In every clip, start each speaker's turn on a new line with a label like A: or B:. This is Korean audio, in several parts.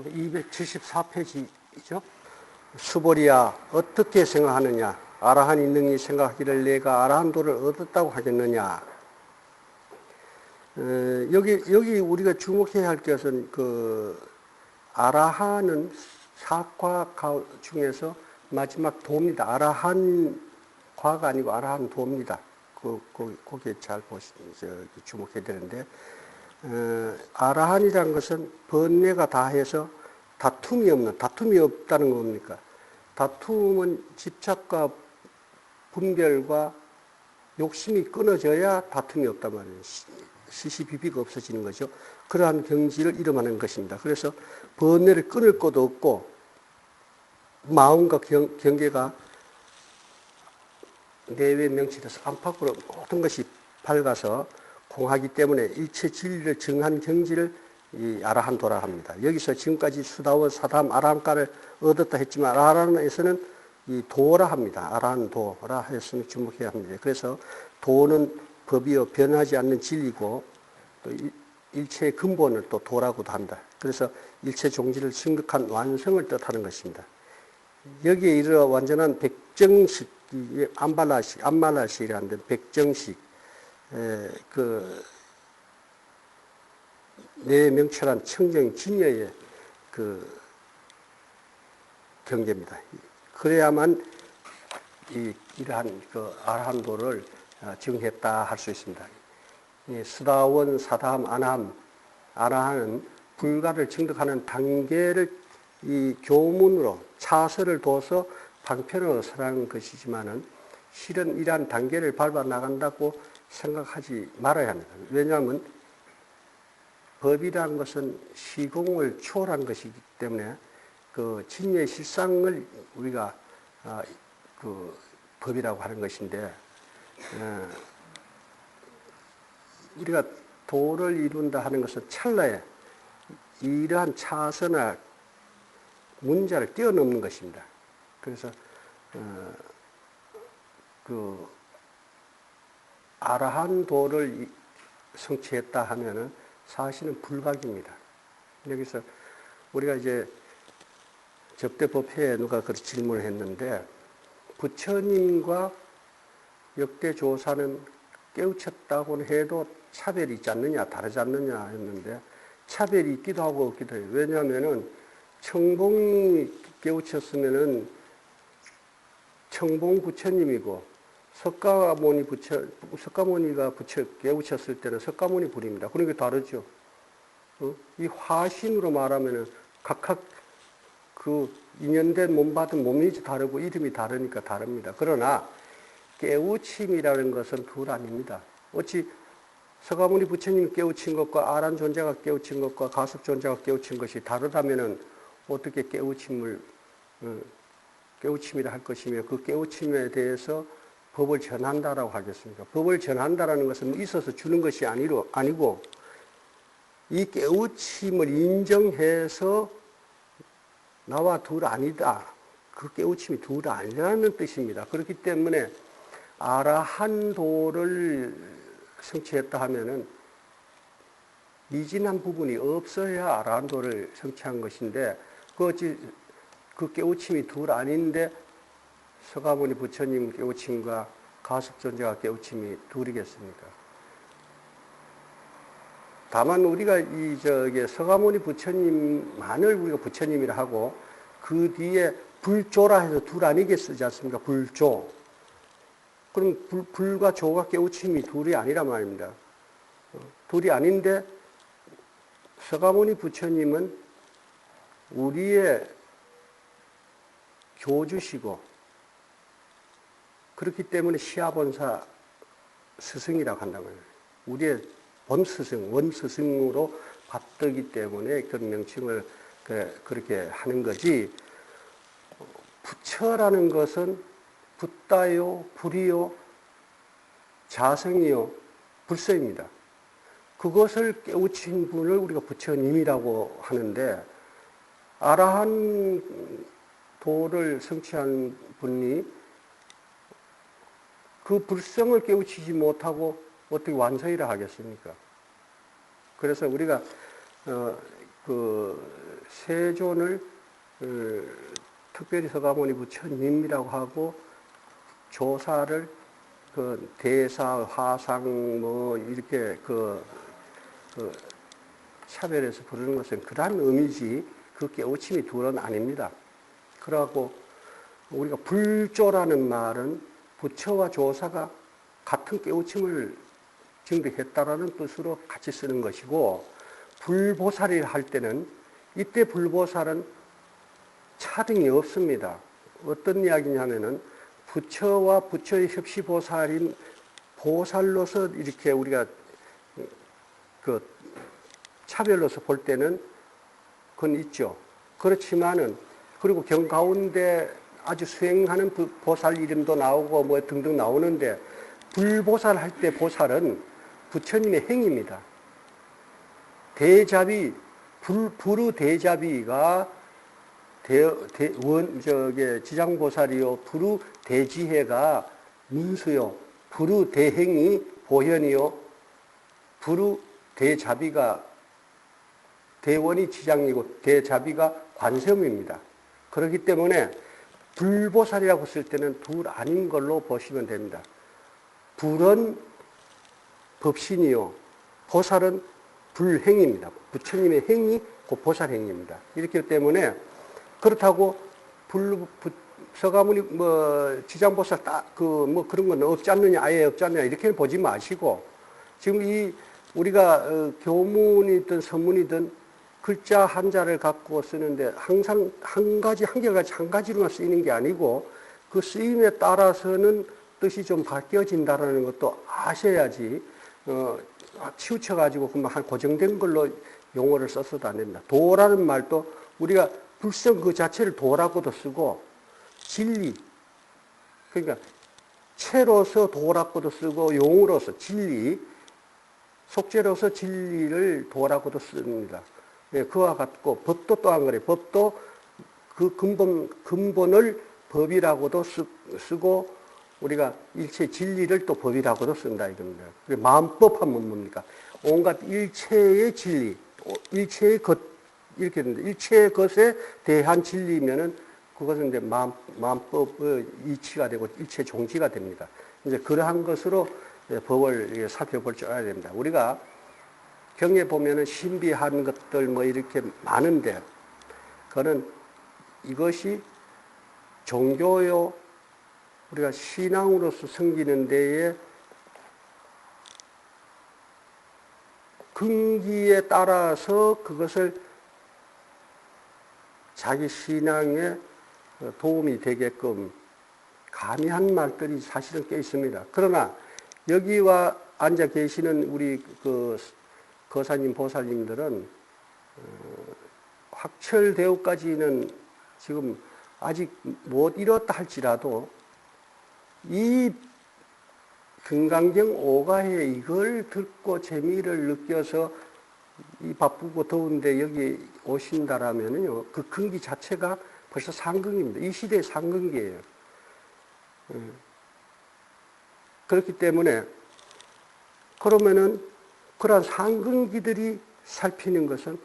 A: 274페이지죠. 수보리야 어떻게 생각하느냐. 아라한이 능히 생각하기를 내가 아라한도를 얻었다고 하겠느냐. 여기 우리가 주목해야 할 것은 아라한은 사과 중에서 마지막 도입니다. 아라한 과가 아니고 아라한 도입니다. 거기에 잘 주목해야 되는데, 아라한이라는 것은 번뇌가 다해서 다툼이 없다는 겁니까? 다툼은 집착과 분별과 욕심이 끊어져야 다툼이 없단 말이에요. 시시비비가 없어지는 거죠. 그러한 경지를 이름하는 것입니다. 그래서 번뇌를 끊을 것도 없고 마음과 경계가 내외 명치돼서 안팎으로 모든 것이 밝아서 공하기 때문에 일체 진리를 정한 경지를 이 아라한도라 합니다. 여기서 지금까지 수다원, 사담, 아라한가를 얻었다 했지만 아라한에서는 이 도라 합니다. 아라한도라 했으면 주목해야 합니다. 그래서 도는 법이요 변하지 않는 진리고 또 일체의 근본을 또 도라고도 한다. 그래서 일체 종지를 승격한 완성을 뜻하는 것입니다. 여기에 이르러 완전한 백정식, 암말라식이라는데 백정식, 내 명철한 청정 진여의 경계입니다. 그래야만 이러한 아라한도를 증했다 할 수 있습니다. 수다원, 사담, 아남, 아라한은 불가를 증득하는 단계를 이 교문으로 차설을 둬서 방편으로 설하는 것이지만은 실은 이러한 단계를 밟아 나간다고 생각하지 말아야 합니다. 왜냐하면 법이라는 것은 시공을 초월한 것이기 때문에 진리의 실상을 우리가 법이라고 하는 것인데, 우리가 도를 이룬다 하는 것은 찰나에 이러한 차선화 문자를 뛰어넘는 것입니다. 그래서 아라한도를 성취했다 하면은 사실은 불각입니다. 여기서 우리가 이제 접대법회에 누가 그런 질문을 했는데, 부처님과 역대 조사는 깨우쳤다고는 해도 차별이 있지 않느냐, 다르지 않느냐 했는데, 차별이 있기도 하고 없기도 해요. 왜냐하면은 청봉이 깨우쳤으면은 청봉 부처님이고, 석가모니가 깨우쳤을 때는 석가모니 불입니다. 그러니까 다르죠. 이 화신으로 말하면은 각각 인연된 몸 받은 몸이 다르고 이름이 다르니까 다릅니다. 그러나 깨우침이라는 것은 둘 아닙니다. 어찌 석가모니 부처님이 깨우친 것과 아란 존재가 깨우친 것과 가섭 존재가 깨우친 것이 다르다면은 어떻게 깨우침이라 할 것이며, 그 깨우침에 대해서 법을 전한다라고 하겠습니까? 법을 전한다라는 것은 있어서 주는 것이 아니고 이 깨우침을 인정해서 나와 둘 아니다. 그 깨우침이 둘 아니라는 뜻입니다. 그렇기 때문에 아라한도를 성취했다 하면은 미진한 부분이 없어야 아라한도를 성취한 것인데, 그 깨우침이 둘 아닌데 석가모니 부처님 깨우침과 가섭존재가 깨우침이 둘이겠습니까? 다만 우리가 석가모니 부처님만을 우리가 부처님이라 하고, 그 뒤에 불조라 해서 둘 아니게 쓰지 않습니까? 불조. 그럼 불과 조가 깨우침이 둘이 아니란 말입니다. 둘이 아닌데 석가모니 부처님은 우리의 교주시고, 그렇기 때문에 시아본사 스승이라고 한단 말이에요. 우리의 본스승, 원스승으로 받들기 때문에 그런 명칭을 그렇게 하는 거지, 부처라는 것은 붓다요, 불이요, 자성이요, 불서입니다. 그것을 깨우친 분을 우리가 부처님이라고 하는데, 아라한 도를 성취한 분이 그 불성을 깨우치지 못하고 어떻게 완성이라 하겠습니까? 그래서 우리가 세존을 특별히 서가모니 부처님이라고 하고 조사를 그 대사, 화상 뭐 이렇게 그 차별해서 부르는 것은 그러한 의미지 그 깨우침이 둘은 아닙니다. 그러고 우리가 불조라는 말은 부처와 조사가 같은 깨우침을 증득했다라는 뜻으로 같이 쓰는 것이고, 불보살이라 할 때는 이때 불보살은 차등이 없습니다. 어떤 이야기냐면은 부처와 부처의 협시보살인 보살로서 이렇게 우리가 그 차별로서 볼 때는 그건 있죠. 그렇지만은 그리고 경 가운데 아주 수행하는 보살 이름도 나오고 뭐 등등 나오는데, 불보살 할 때 보살은 부처님의 행입니다. 대자비, 불우 대자비가 지장보살이요, 불우 대지혜가 문수요, 불우 대행이 보현이요, 불우 대자비가 대원이 지장이고 대자비가 관세음입니다. 그렇기 때문에 불보살이라고 쓸 때는 둘 아닌 걸로 보시면 됩니다. 불은 법신이요, 보살은 불행입니다. 부처님의 행이 그 보살행입니다. 이렇기 때문에 그렇다고 서가모니 뭐 지장보살 뭐 그런 건 없지 않느냐, 아예 없지 않느냐 이렇게 보지 마시고, 지금 이 우리가 교문이든 선문이든 글자 한자를 갖고 쓰는데 항상 한결같이 한 가지로만 쓰이는 게 아니고 그 쓰임에 따라서는 뜻이 좀 바뀌어진다는 것도 아셔야지, 치우쳐가지고 그만 한 고정된 걸로 용어를 써서도 안 됩니다. 도라는 말도 우리가 불성 그 자체를 도라고도 쓰고, 진리, 그러니까 체로서 도라고도 쓰고, 용으로서 진리, 속죄로서 진리를 도라고도 씁니다. 예, 그와 같고, 법도 또한 그래요. 법도 그 근본을 법이라고도 쓰고, 우리가 일체 진리를 또 법이라고도 쓴다 이겁니다. 마음법 하면 뭡니까? 온갖 일체의 진리, 일체의 것, 이렇게 되는데, 일체의 것에 대한 진리면은 그것은 이제 마음법의 이치가 되고 일체 종지가 됩니다. 이제 그러한 것으로 법을 살펴볼 줄 알아야 됩니다. 우리가 경에 보면은 신비한 것들 뭐 이렇게 많은데, 그거는 이것이 종교요, 우리가 신앙으로서 섬기는 데에 근기에 따라서 그것을 자기 신앙에 도움이 되게끔 가미한 말들이 사실은 꽤 있습니다. 그러나 여기와 앉아 계시는 우리 그 거사님, 보살님들은 확철대오까지는 지금 아직 못 이뤘다 할지라도 이 금강경 오가에 이걸 듣고 재미를 느껴서 이 바쁘고 더운데 여기 오신다라면요, 그 근기 자체가 벌써 상근기입니다. 이 시대의 상근기예요. 그렇기 때문에 그러면은 그러한 상근기들이 살피는 것은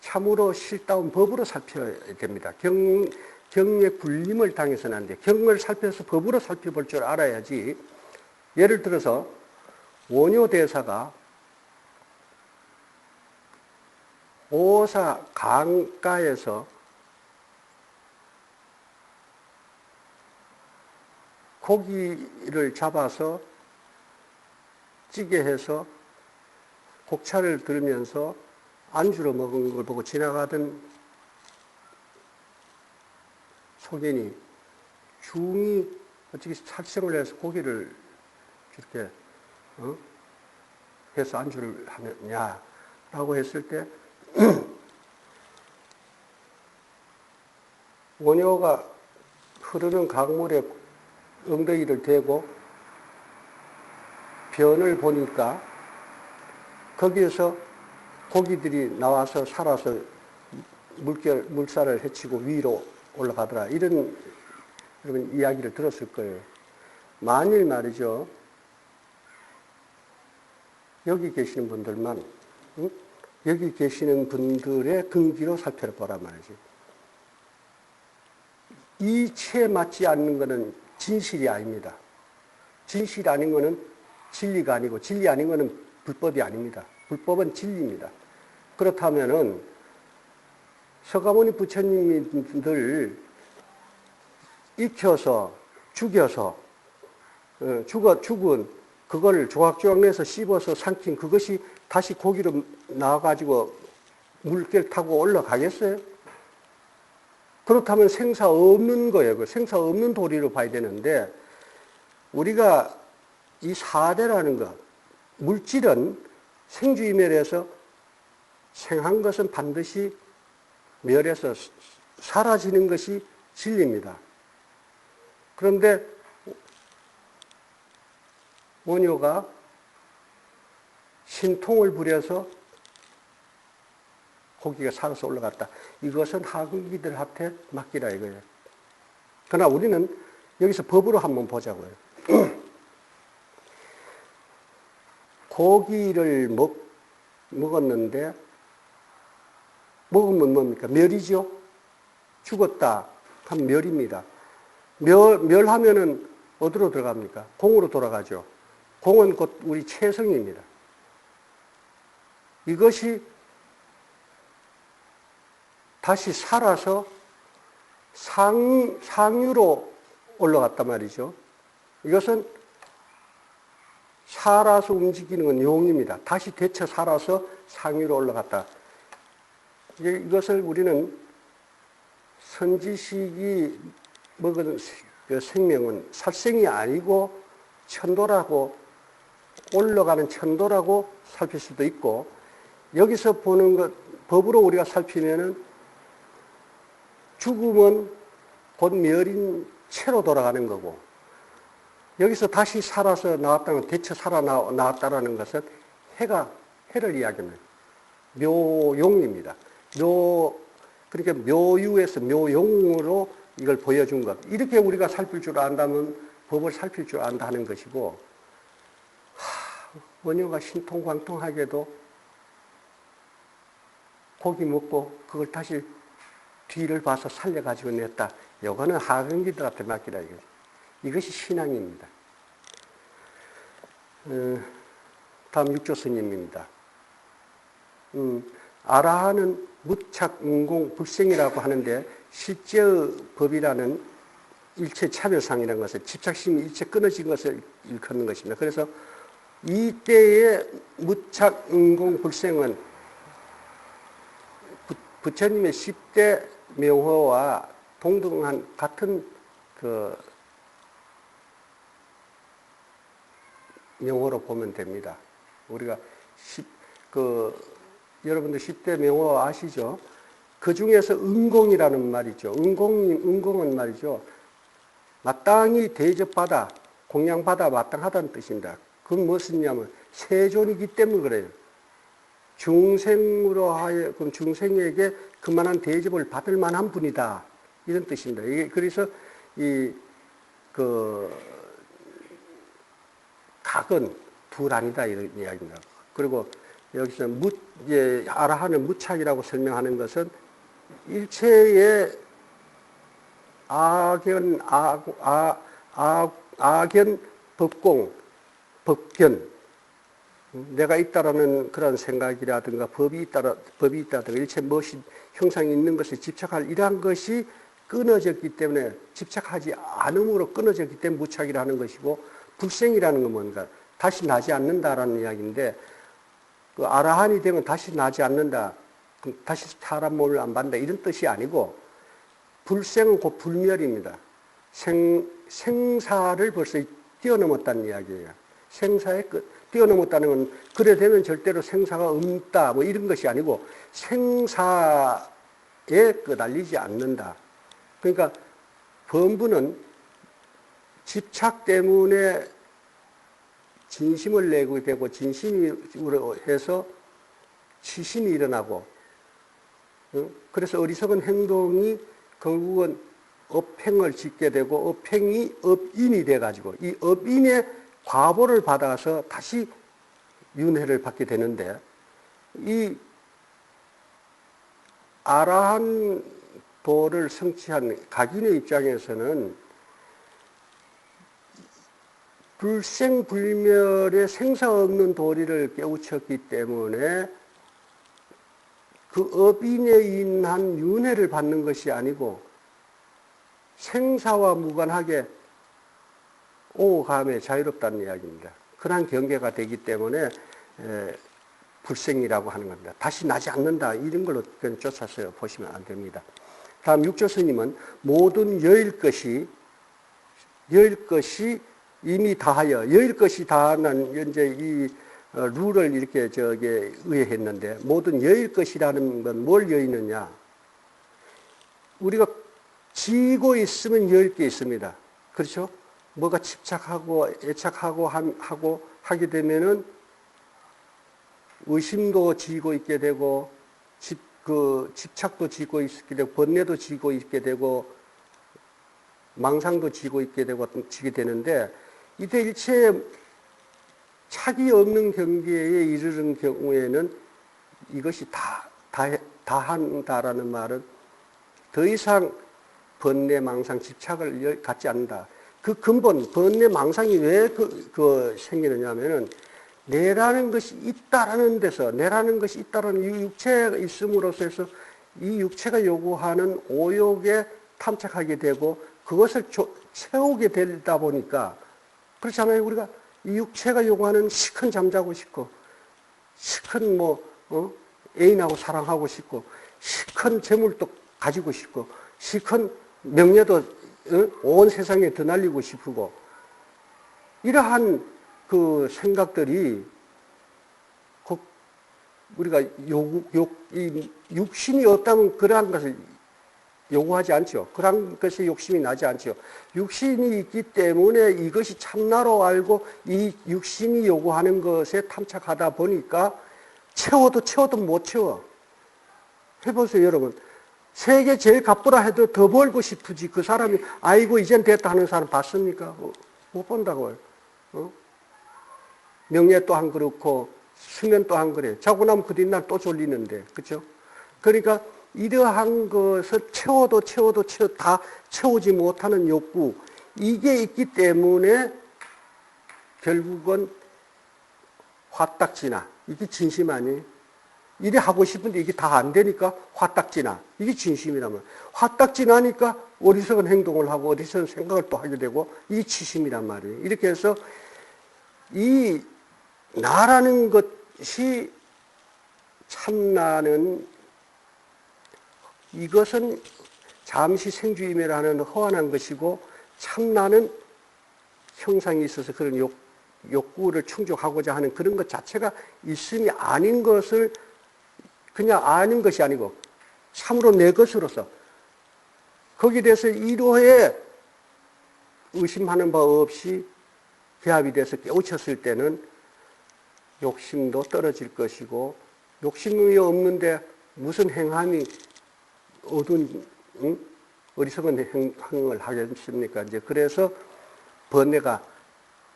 A: 참으로 실다운 법으로 살펴야 됩니다. 경의 굴림을 당해서는 안 돼. 경을 살펴서 법으로 살펴볼 줄 알아야지. 예를 들어서 원효대사가 오사 강가에서 고기를 잡아서 찌개 해서 곡차를 들으면서 안주로 먹은 걸 보고 지나가던 소견이 중이 어떻게 살생을 해서 고기를 이렇게 해서 안주를 하느냐라고 했을 때 원효가 흐르는 강물에 엉덩이를 대고 변을 보니까 거기에서 고기들이 나와서 살아서 물살을 헤치고 위로 올라가더라. 이런 여러분 이야기를 들었을 거예요. 만일 말이죠, 여기 계시는 분들만 여기 계시는 분들의 근기로 살펴보란 말이지. 이치에 맞지 않는 것은 진실이 아닙니다. 진실이 아닌 것은 진리가 아니고 진리 아닌 것은 불법이 아닙니다. 불법은 진리입니다. 그렇다면은 서가모니 부처님들 익혀서 죽여서 죽은 그걸 조각조각 내서 씹어서 삼킨 그것이 다시 고기로 나와가지고 물결 타고 올라가겠어요? 그렇다면 생사 없는 거예요. 생사 없는 도리로 봐야 되는데 우리가 이 사대라는 것, 물질은 생주이멸해서 생한 것은 반드시 멸해서 사라지는 것이 진리입니다. 그런데 원효가 신통을 부려서 고기가 살아서 올라갔다. 이것은 하근기들한테 맡기라 이거예요. 그러나 우리는 여기서 법으로 한번 보자고요. 고기를 먹었는데 먹으면 뭡니까? 멸이죠. 죽었다 하면 멸입니다. 멸하면은 어디로 들어갑니까? 공으로 돌아가죠. 공은 곧 우리 체성입니다. 이것이 다시 살아서 상유로 올라갔단 말이죠. 이것은 살아서 움직이는 건 용입니다. 다시 되쳐 살아서 상유로 올라갔다. 이것을 우리는 선지식이 먹은 그 생명은 살생이 아니고 천도라고 올라가는 천도라고 살필 수도 있고 여기서 보는 것 법으로 우리가 살피면은 죽음은 곧 멸인 채로 돌아가는 거고 여기서 다시 살아서 나왔다는 대처 살아나왔다라는 것은 해를 이야기합니다. 묘용입니다. 그러니까 묘유에서 묘용으로 이걸 보여준 것. 이렇게 우리가 살필 줄 안다면 법을 살필 줄 안다 하는 것이고 원효가 신통광통하게도 고기 먹고 그걸 다시 뒤를 봐서 살려가지고 냈다. 요거는 하근기들한테 맡기라 이거지. 이것이 신앙입니다. 다음 육조 스님입니다. 아라한은 무착, 응공, 불생이라고 하는데 실제의 법이라는 일체 차별상이라는 것은 집착심이 일체 끊어진 것을 일컫는 것입니다. 그래서 이때의 무착, 응공, 불생은 부처님의 10대 명호와 동등한 같은 그 명호로 보면 됩니다. 우리가 여러분들 10대 명호 아시죠? 그 중에서 응공이라는 말이죠. 응공은 말이죠. 마땅히 대접받아, 공양받아 마땅하다는 뜻입니다. 그건 무엇이냐면 세존이기 때문에 그래요. 중생으로 하여금 중생에게 그만한 대접을 받을 만한 분이다. 이런 뜻입니다. 그래서 각은 둘 아니다. 이런 이야기입니다. 그리고 여기서 아라한을 무착이라고 설명하는 것은 일체의 악견, 법견, 내가 있다라는 그런 생각이라든가 법이 있다든가 일체 무엇이 형상이 있는 것에 집착할 이러한 것이 끊어졌기 때문에 집착하지 않음으로 끊어졌기 때문에 무착이라는 것이고 불생이라는 건 뭔가 다시 나지 않는다라는 이야기인데 그 아라한이 되면 다시 나지 않는다. 다시 사람 몸을 안 받는다. 이런 뜻이 아니고 불생은 곧 불멸입니다. 생사를 벌써 뛰어넘었다는 이야기예요. 생사의 끝. 뛰어넘었다는 건 그래 되면 절대로 생사가 없다. 뭐 이런 것이 아니고 생사에 끄달리지 않는다. 그러니까 범부는 집착 때문에 진심을 내고 되고 진심으로 해서 치심이 일어나고 그래서 어리석은 행동이 결국은 업행을 짓게 되고 업행이 업인이 돼가지고 이 업인의 과보를 받아서 다시 윤회를 받게 되는데 이 아라한 도를 성취한 각인의 입장에서는 불생불멸의 생사 없는 도리를 깨우쳤기 때문에 그 업인에 인한 윤회를 받는 것이 아니고 생사와 무관하게 오감에 자유롭다는 이야기입니다. 그러한 경계가 되기 때문에 불생이라고 하는 겁니다. 다시 나지 않는다 이런 걸로 쫓아서 보시면 안 됩니다. 다음 육조 스님은 모든 여일 것이 이미 다하여 여일 것이 다하는 이제 이 룰을 이렇게 의해했는데 모든 여일 것이라는 건 뭘 여의느냐? 우리가 지고 있으면 여일 게 있습니다. 그렇죠? 뭐가 집착하고 애착하고 하게 되면은 의심도 지고 있게 되고 집착도 지고 있게 되고 번뇌도 지고 있게 되고 망상도 지고 있게 되고 지게 되는데 이때 일체 착이 없는 경계에 이르는 경우에는 이것이 다한다라는 말은 더 이상 번뇌, 망상, 집착을 갖지 않는다. 그 근본, 번뇌, 망상이 왜 생기느냐 하면은 내라는 것이 있다라는 데서, 내라는 것이 있다라는 이 육체가 있음으로써 해서 이 육체가 요구하는 오욕에 탐착하게 되고 그것을 채우게 되다 보니까 그렇잖아요. 우리가 이 육체가 요구하는 시큰 잠자고 싶고 시큰 애인하고 사랑하고 싶고 시큰 재물도 가지고 싶고 시큰 명예도 온 세상에 드날리고 싶고 이러한 그 생각들이 우리가 이 육신이 없다면 그러한 것을 요구하지 않죠. 그런 것에 욕심이 나지 않죠. 육신이 있기 때문에 이것이 참나로 알고 이 육신이 요구하는 것에 탐착하다 보니까 채워도 못 채워. 해보세요, 여러분. 세계 제일 갚으라 해도 더 벌고 싶으지. 그 사람이 아이고 이젠 됐다 하는 사람 봤습니까? 못 본다고요. 명예 또한 그렇고 수면 또한 그래. 자고 나면 그 뒷날 또 졸리는데, 그렇죠? 그러니까 이러한 것을 채워도 다 채우지 못하는 욕구, 이게 있기 때문에 결국은 화딱지나, 이게 진심 아니에요? 이래 하고 싶은데 이게 다 안 되니까 화딱지나, 이게 진심이라면. 화딱지나니까 어리석은 행동을 하고 어리석은 생각을 또 하게 되고 이게 치심이란 말이에요. 이렇게 해서 이 나라는 것이 참나는 이것은 잠시 생주임이라는 허환한 것이고 참나는 형상이 있어서 그런 욕구를 충족하고자 하는 그런 것 자체가 있음이 아닌 것을 그냥 아는 것이 아니고 참으로 내 것으로서 거기에 대해서 이로에 의심하는 바 없이 개합이 돼서 깨우쳤을 때는 욕심도 떨어질 것이고 욕심이 없는데 무슨 행함이 어리석은 행을 하겠습니까? 이제 그래서 번뇌가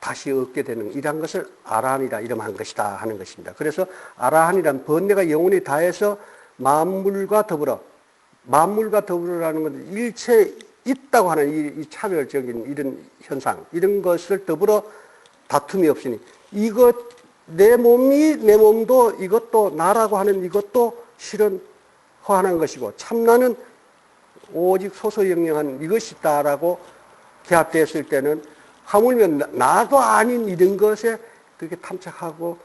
A: 다시 얻게 되는 이러한 것을 아라한이라 이름한 것이다 하는 것입니다. 그래서 아라한이란 번뇌가 영원히 다해서 만물과 더불어라는 것은 일체 있다고 하는 이 차별적인 이런 현상, 이런 것을 더불어 다툼이 없으니 내 몸도 이것도 나라고 하는 이것도 실은 허한한 것이고 참나는 오직 소소영영한 이것이다라고 개합되었을 때는 하물며 나도 아닌 이런 것에 그렇게 탐착하고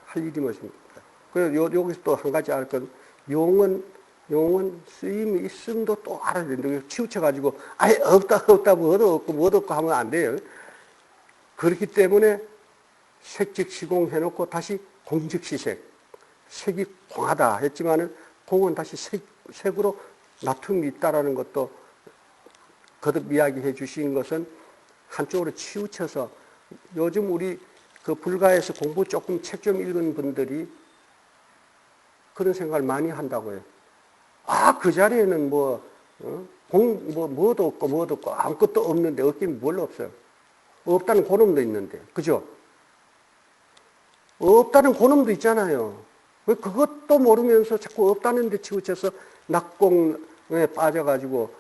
A: 할 일이 무엇입니까? 그래서 여기서 또 한 가지 알 건 용은 쓰임이 있음도 또 알아야 된다. 치우쳐가지고 아예 없다 뭐도 없고 하면 안 돼요. 그렇기 때문에 색즉시공 해놓고 다시 공즉시색. 색이 공하다 했지만은 공은 다시 색으로 나툼이 있다라는 것도 거듭 이야기해 주신 것은 한쪽으로 치우쳐서 요즘 우리 그 불가에서 공부 조금 책 좀 읽은 분들이 그런 생각을 많이 한다고요. 그 자리에는 뭐도 없고 아무것도 없는데 없긴 뭘 없어요. 없다는 고놈도 있는데, 그죠? 없다는 고놈도 있잖아요. 왜 그것도 모르면서 자꾸 없다는 데 치우쳐서 낙공에 빠져가지고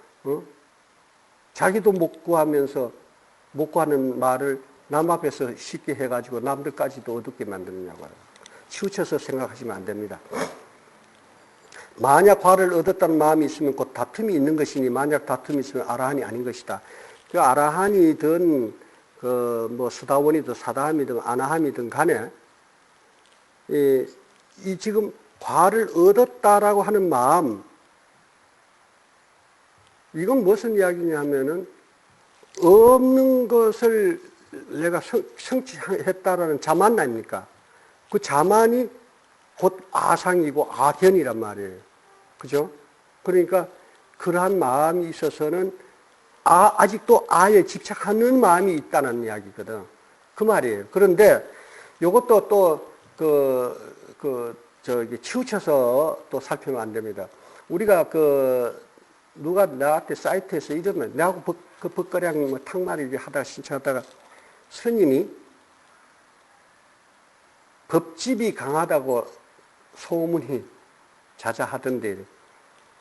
A: 자기도 못 구하면서 못 구하는 말을 남 앞에서 쉽게 해가지고 남들까지도 어둡게 만드느냐고요. 치우쳐서 생각하시면 안 됩니다. 만약 과를 얻었다는 마음이 있으면 곧 다툼이 있는 것이니 만약 다툼이 있으면 아라한이 아닌 것이다. 그 아라한이든 뭐 수다원이든 사다함이든 아나함이든 간에 이 지금 과를 얻었다라고 하는 마음, 이건 무슨 이야기냐 하면은 없는 것을 내가 성취했다라는 자만 아닙니까? 그 자만이 곧 아상이고 아견이란 말이에요. 그죠? 그러니까 그러한 마음이 있어서는 아직도 아에 집착하는 마음이 있다는 이야기거든. 그 말이에요. 그런데 이것도 또 치우쳐서 또 살피면 안 됩니다. 우리가 누가 나한테 사이트에서 이러면, 내하고 법거량 뭐 탕말이 하다가 신청하다가 스님이 법집이 강하다고 소문이 자자하던데,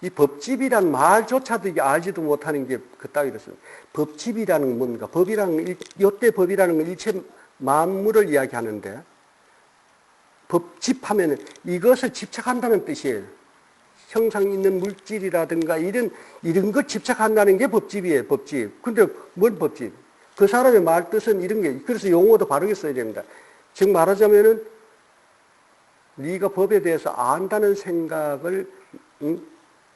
A: 이 법집이란 말조차도 이게 알지도 못하는 게 그따위 이렇습니다. 법집이라는 건 뭡니까? 법이라는, 요때 법이라는 건 일체 만물을 이야기하는데, 법집하면 이것을 집착한다는 뜻이에요. 형상 있는 물질이라든가 이런 것 집착한다는 게 법집이에요, 법집. 근데 뭔 법집? 그 사람의 말 뜻은 이런 게, 그래서 용어도 바르게 써야 됩니다. 즉 말하자면은, 네가 법에 대해서 안다는 생각을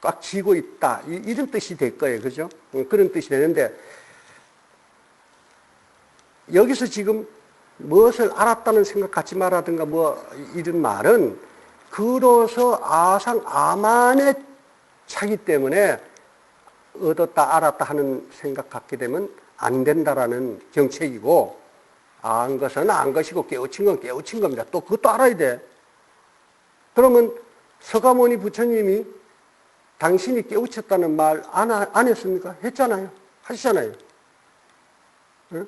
A: 꽉 쥐고 있다. 이런 뜻이 될 거예요. 그죠? 그런 뜻이 되는데, 여기서 지금 무엇을 알았다는 생각 갖지 마라든가 뭐 이런 말은 그로서 아상아만에 차기 때문에 얻었다 알았다 하는 생각 갖게 되면 안 된다라는 경책이고, 안 것은 안 것이고 깨우친 건 깨우친 겁니다. 또 그것도 알아야 돼. 그러면 서가모니 부처님이 당신이 깨우쳤다는 말 안 했습니까? 했잖아요. 하시잖아요. 응?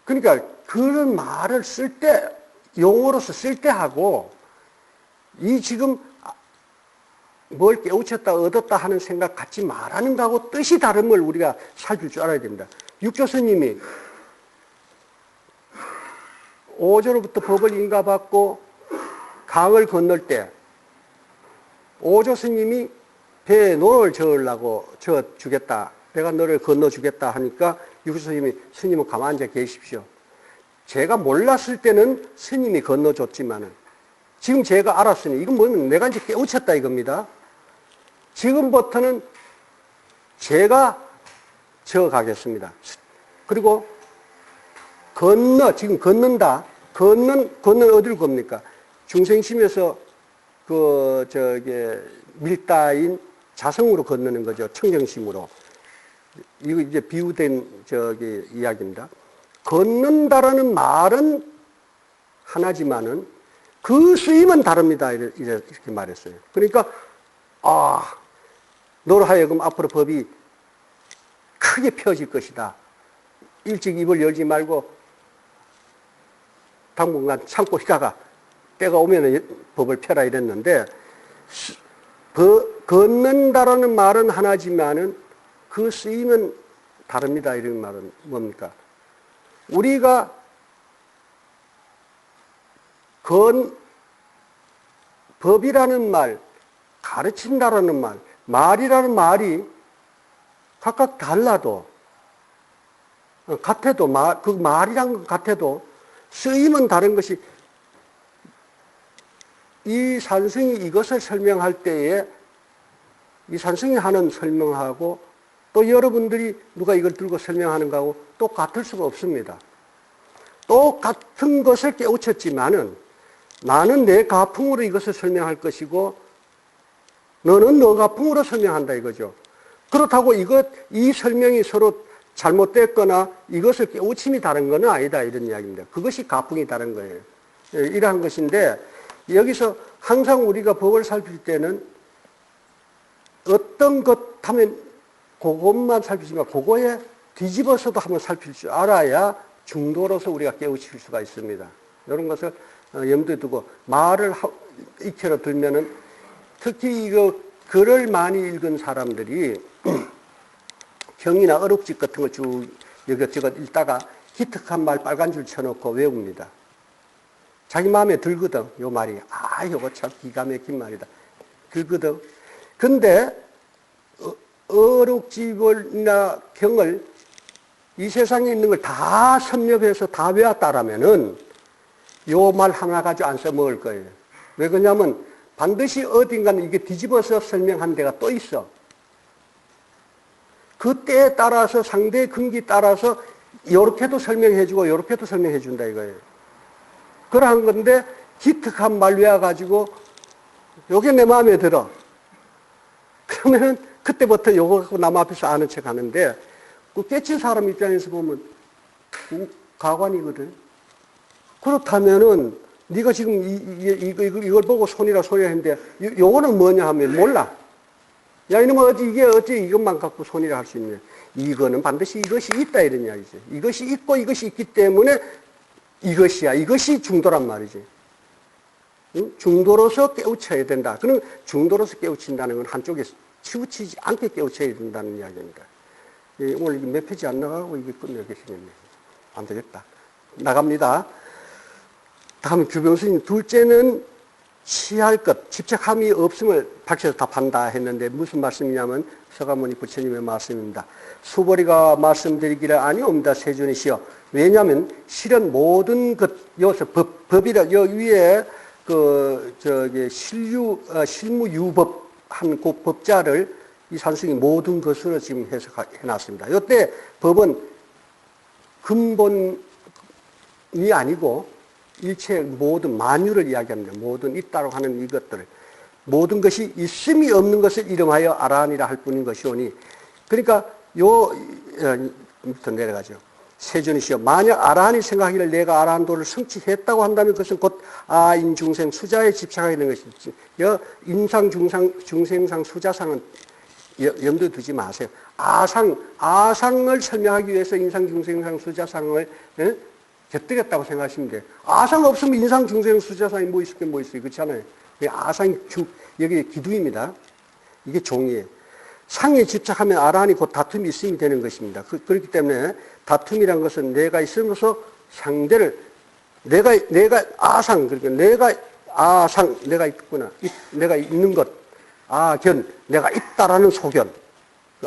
A: 그러니까 그런 말을 쓸 때, 용어로서 쓸 때 하고, 이 지금 뭘 깨우쳤다, 얻었다 하는 생각 갖지 말라는 거하고 뜻이 다른 걸 우리가 살필 줄 알아야 됩니다. 육조 스님이 오조로부터 법을 인가받고 강을 건널 때, 오조 스님이 배에 노를 저으려고 저어주겠다. 내가 너를 건너주겠다 하니까 육조 스님이, 스님은 가만히 앉아 계십시오. 제가 몰랐을 때는 스님이 건너줬지만은, 지금 제가 알았으니, 이건 뭐냐면 내가 이제 깨우쳤다 이겁니다. 지금부터는 제가 저어가겠습니다. 그리고 지금 걷는다. 걷는 어딜 겁니까? 중생심에서 밀다인 자성으로 건너는 거죠. 청정심으로. 이거 이제 비유된 이야기입니다. 걷는다라는 말은 하나지만은 그 쓰임은 다릅니다. 이렇게 말했어요. 그러니까, 너로 하여금 앞으로 법이 크게 펴질 것이다. 일찍 입을 열지 말고 당분간 참고 있다가 때가 오면 법을 펴라 이랬는데, 걷는다라는 말은 하나지만은 그 쓰임은 다릅니다. 이런 말은 뭡니까? 우리가 법이라는 말, 가르친다라는 말, 말이라는 말이 각각 달라도, 같아도, 그 말이란 것 같아도 쓰임은 다른 것이, 이 산승이 이것을 설명할 때에 이 산승이 하는 설명하고 또 여러분들이 누가 이걸 들고 설명하는 거하고 똑같을 수가 없습니다. 똑같은 것을 깨우쳤지만은 나는 내 가풍으로 이것을 설명할 것이고 너는 너 가풍으로 설명한다 이거죠. 그렇다고 이 설명이 서로 잘못됐거나 이것을 깨우침이 다른 건 아니다 이런 이야기입니다. 그것이 가풍이 다른 거예요. 이러한 것인데 여기서 항상 우리가 법을 살필 때는 어떤 것 하면 그것만 살피지만 그거에 뒤집어서도 한번 살필 줄 알아야 중도로서 우리가 깨우칠 수가 있습니다. 이런 것을 염두에 두고 말을 익혀로 들면은 특히 이거 글을 많이 읽은 사람들이 경이나 어록집 같은 걸 쭉 이것저것 읽다가 기특한 말 빨간 줄 쳐놓고 외웁니다. 자기 마음에 들거든, 요 말이. 아, 요거 참 기가 막힌 말이다. 들거든. 근데 어록집이나 경을 이 세상에 있는 걸 다 섭렵해서 다 외웠다라면은 요 말 하나 가지고 안 써먹을 거예요. 왜 그러냐면 반드시 어딘가는 이게 뒤집어서 설명한 데가 또 있어. 그 때에 따라서 상대의 근기 따라서 요렇게도 설명해주고 요렇게도 설명해준다 이거예요. 그러한 건데 기특한 말 외워가지고 요게 내 마음에 들어. 그러면은 그때부터 요거 갖고 남 앞에서 아는 척 하는데 그 깨친 사람 입장에서 보면 가관이거든. 그렇다면은 네가 지금 이걸 보고 손이라 했는데 요거는 뭐냐 하면 몰라. 야, 이놈은 어째 이것만 갖고 손이라 할 수 있냐. 이거는 반드시 이것이 있다 이런 이야기지. 이것이 있고 이것이 있기 때문에 이것이야. 이것이 중도란 말이지. 응? 중도로서 깨우쳐야 된다. 그럼 중도로서 깨우친다는 건 한쪽에 치우치지 않게 깨우쳐야 된다는 이야기입니다. 오늘 이게 몇 페이지 안 나가고 이게 끝내겠겠네. 안 되겠다. 나갑니다. 다음 규병수님, 둘째는 취할 것, 집착함이 없음을 박혀서 답한다 했는데 무슨 말씀이냐면 서가모니 부처님의 말씀입니다. 수보리가 말씀드리기를 아니옵니다. 세존이시여. 왜냐하면 실은 모든 것, 여기서 법이라, 여기 위에 실무유법 한 그 법자를 이 산승이 모든 것으로 지금 해석해 놨습니다. 이때 법은 근본이 아니고 일체 모든 만유를 이야기합니다. 모든 있다고 하는 이것들. 모든 것이 있음이 없는 것을 이름하여 아라하니라 할 뿐인 것이오니. 그러니까 밑으로 내려가죠. 세존이시여. 만약 아라하니 생각하기를 내가 아라한도를 성취했다고 한다면 그것은 곧 아인 중생 수자에 집착하게 되는 것이지. 인상 중생상 수자상은 염두에 두지 마세요. 아상을 설명하기 위해서 인상 중생상 수자상을 곁들였다고 생각하시면 돼요. 아상 없으면 인상 중생 수자상이 뭐 있을게 뭐 있어요. 그렇지 않아요? 아상이 여기 기둥입니다. 이게 종이에요. 상에 집착하면 아라하니 곧 다툼이 있음이 되는 것입니다. 그렇기 때문에 다툼이란 것은 내가 있으면서 상대를 내가 아상, 그러니까 내가 아상, 내가 있구나. 내가 있는 것. 아견, 내가 있다라는 소견.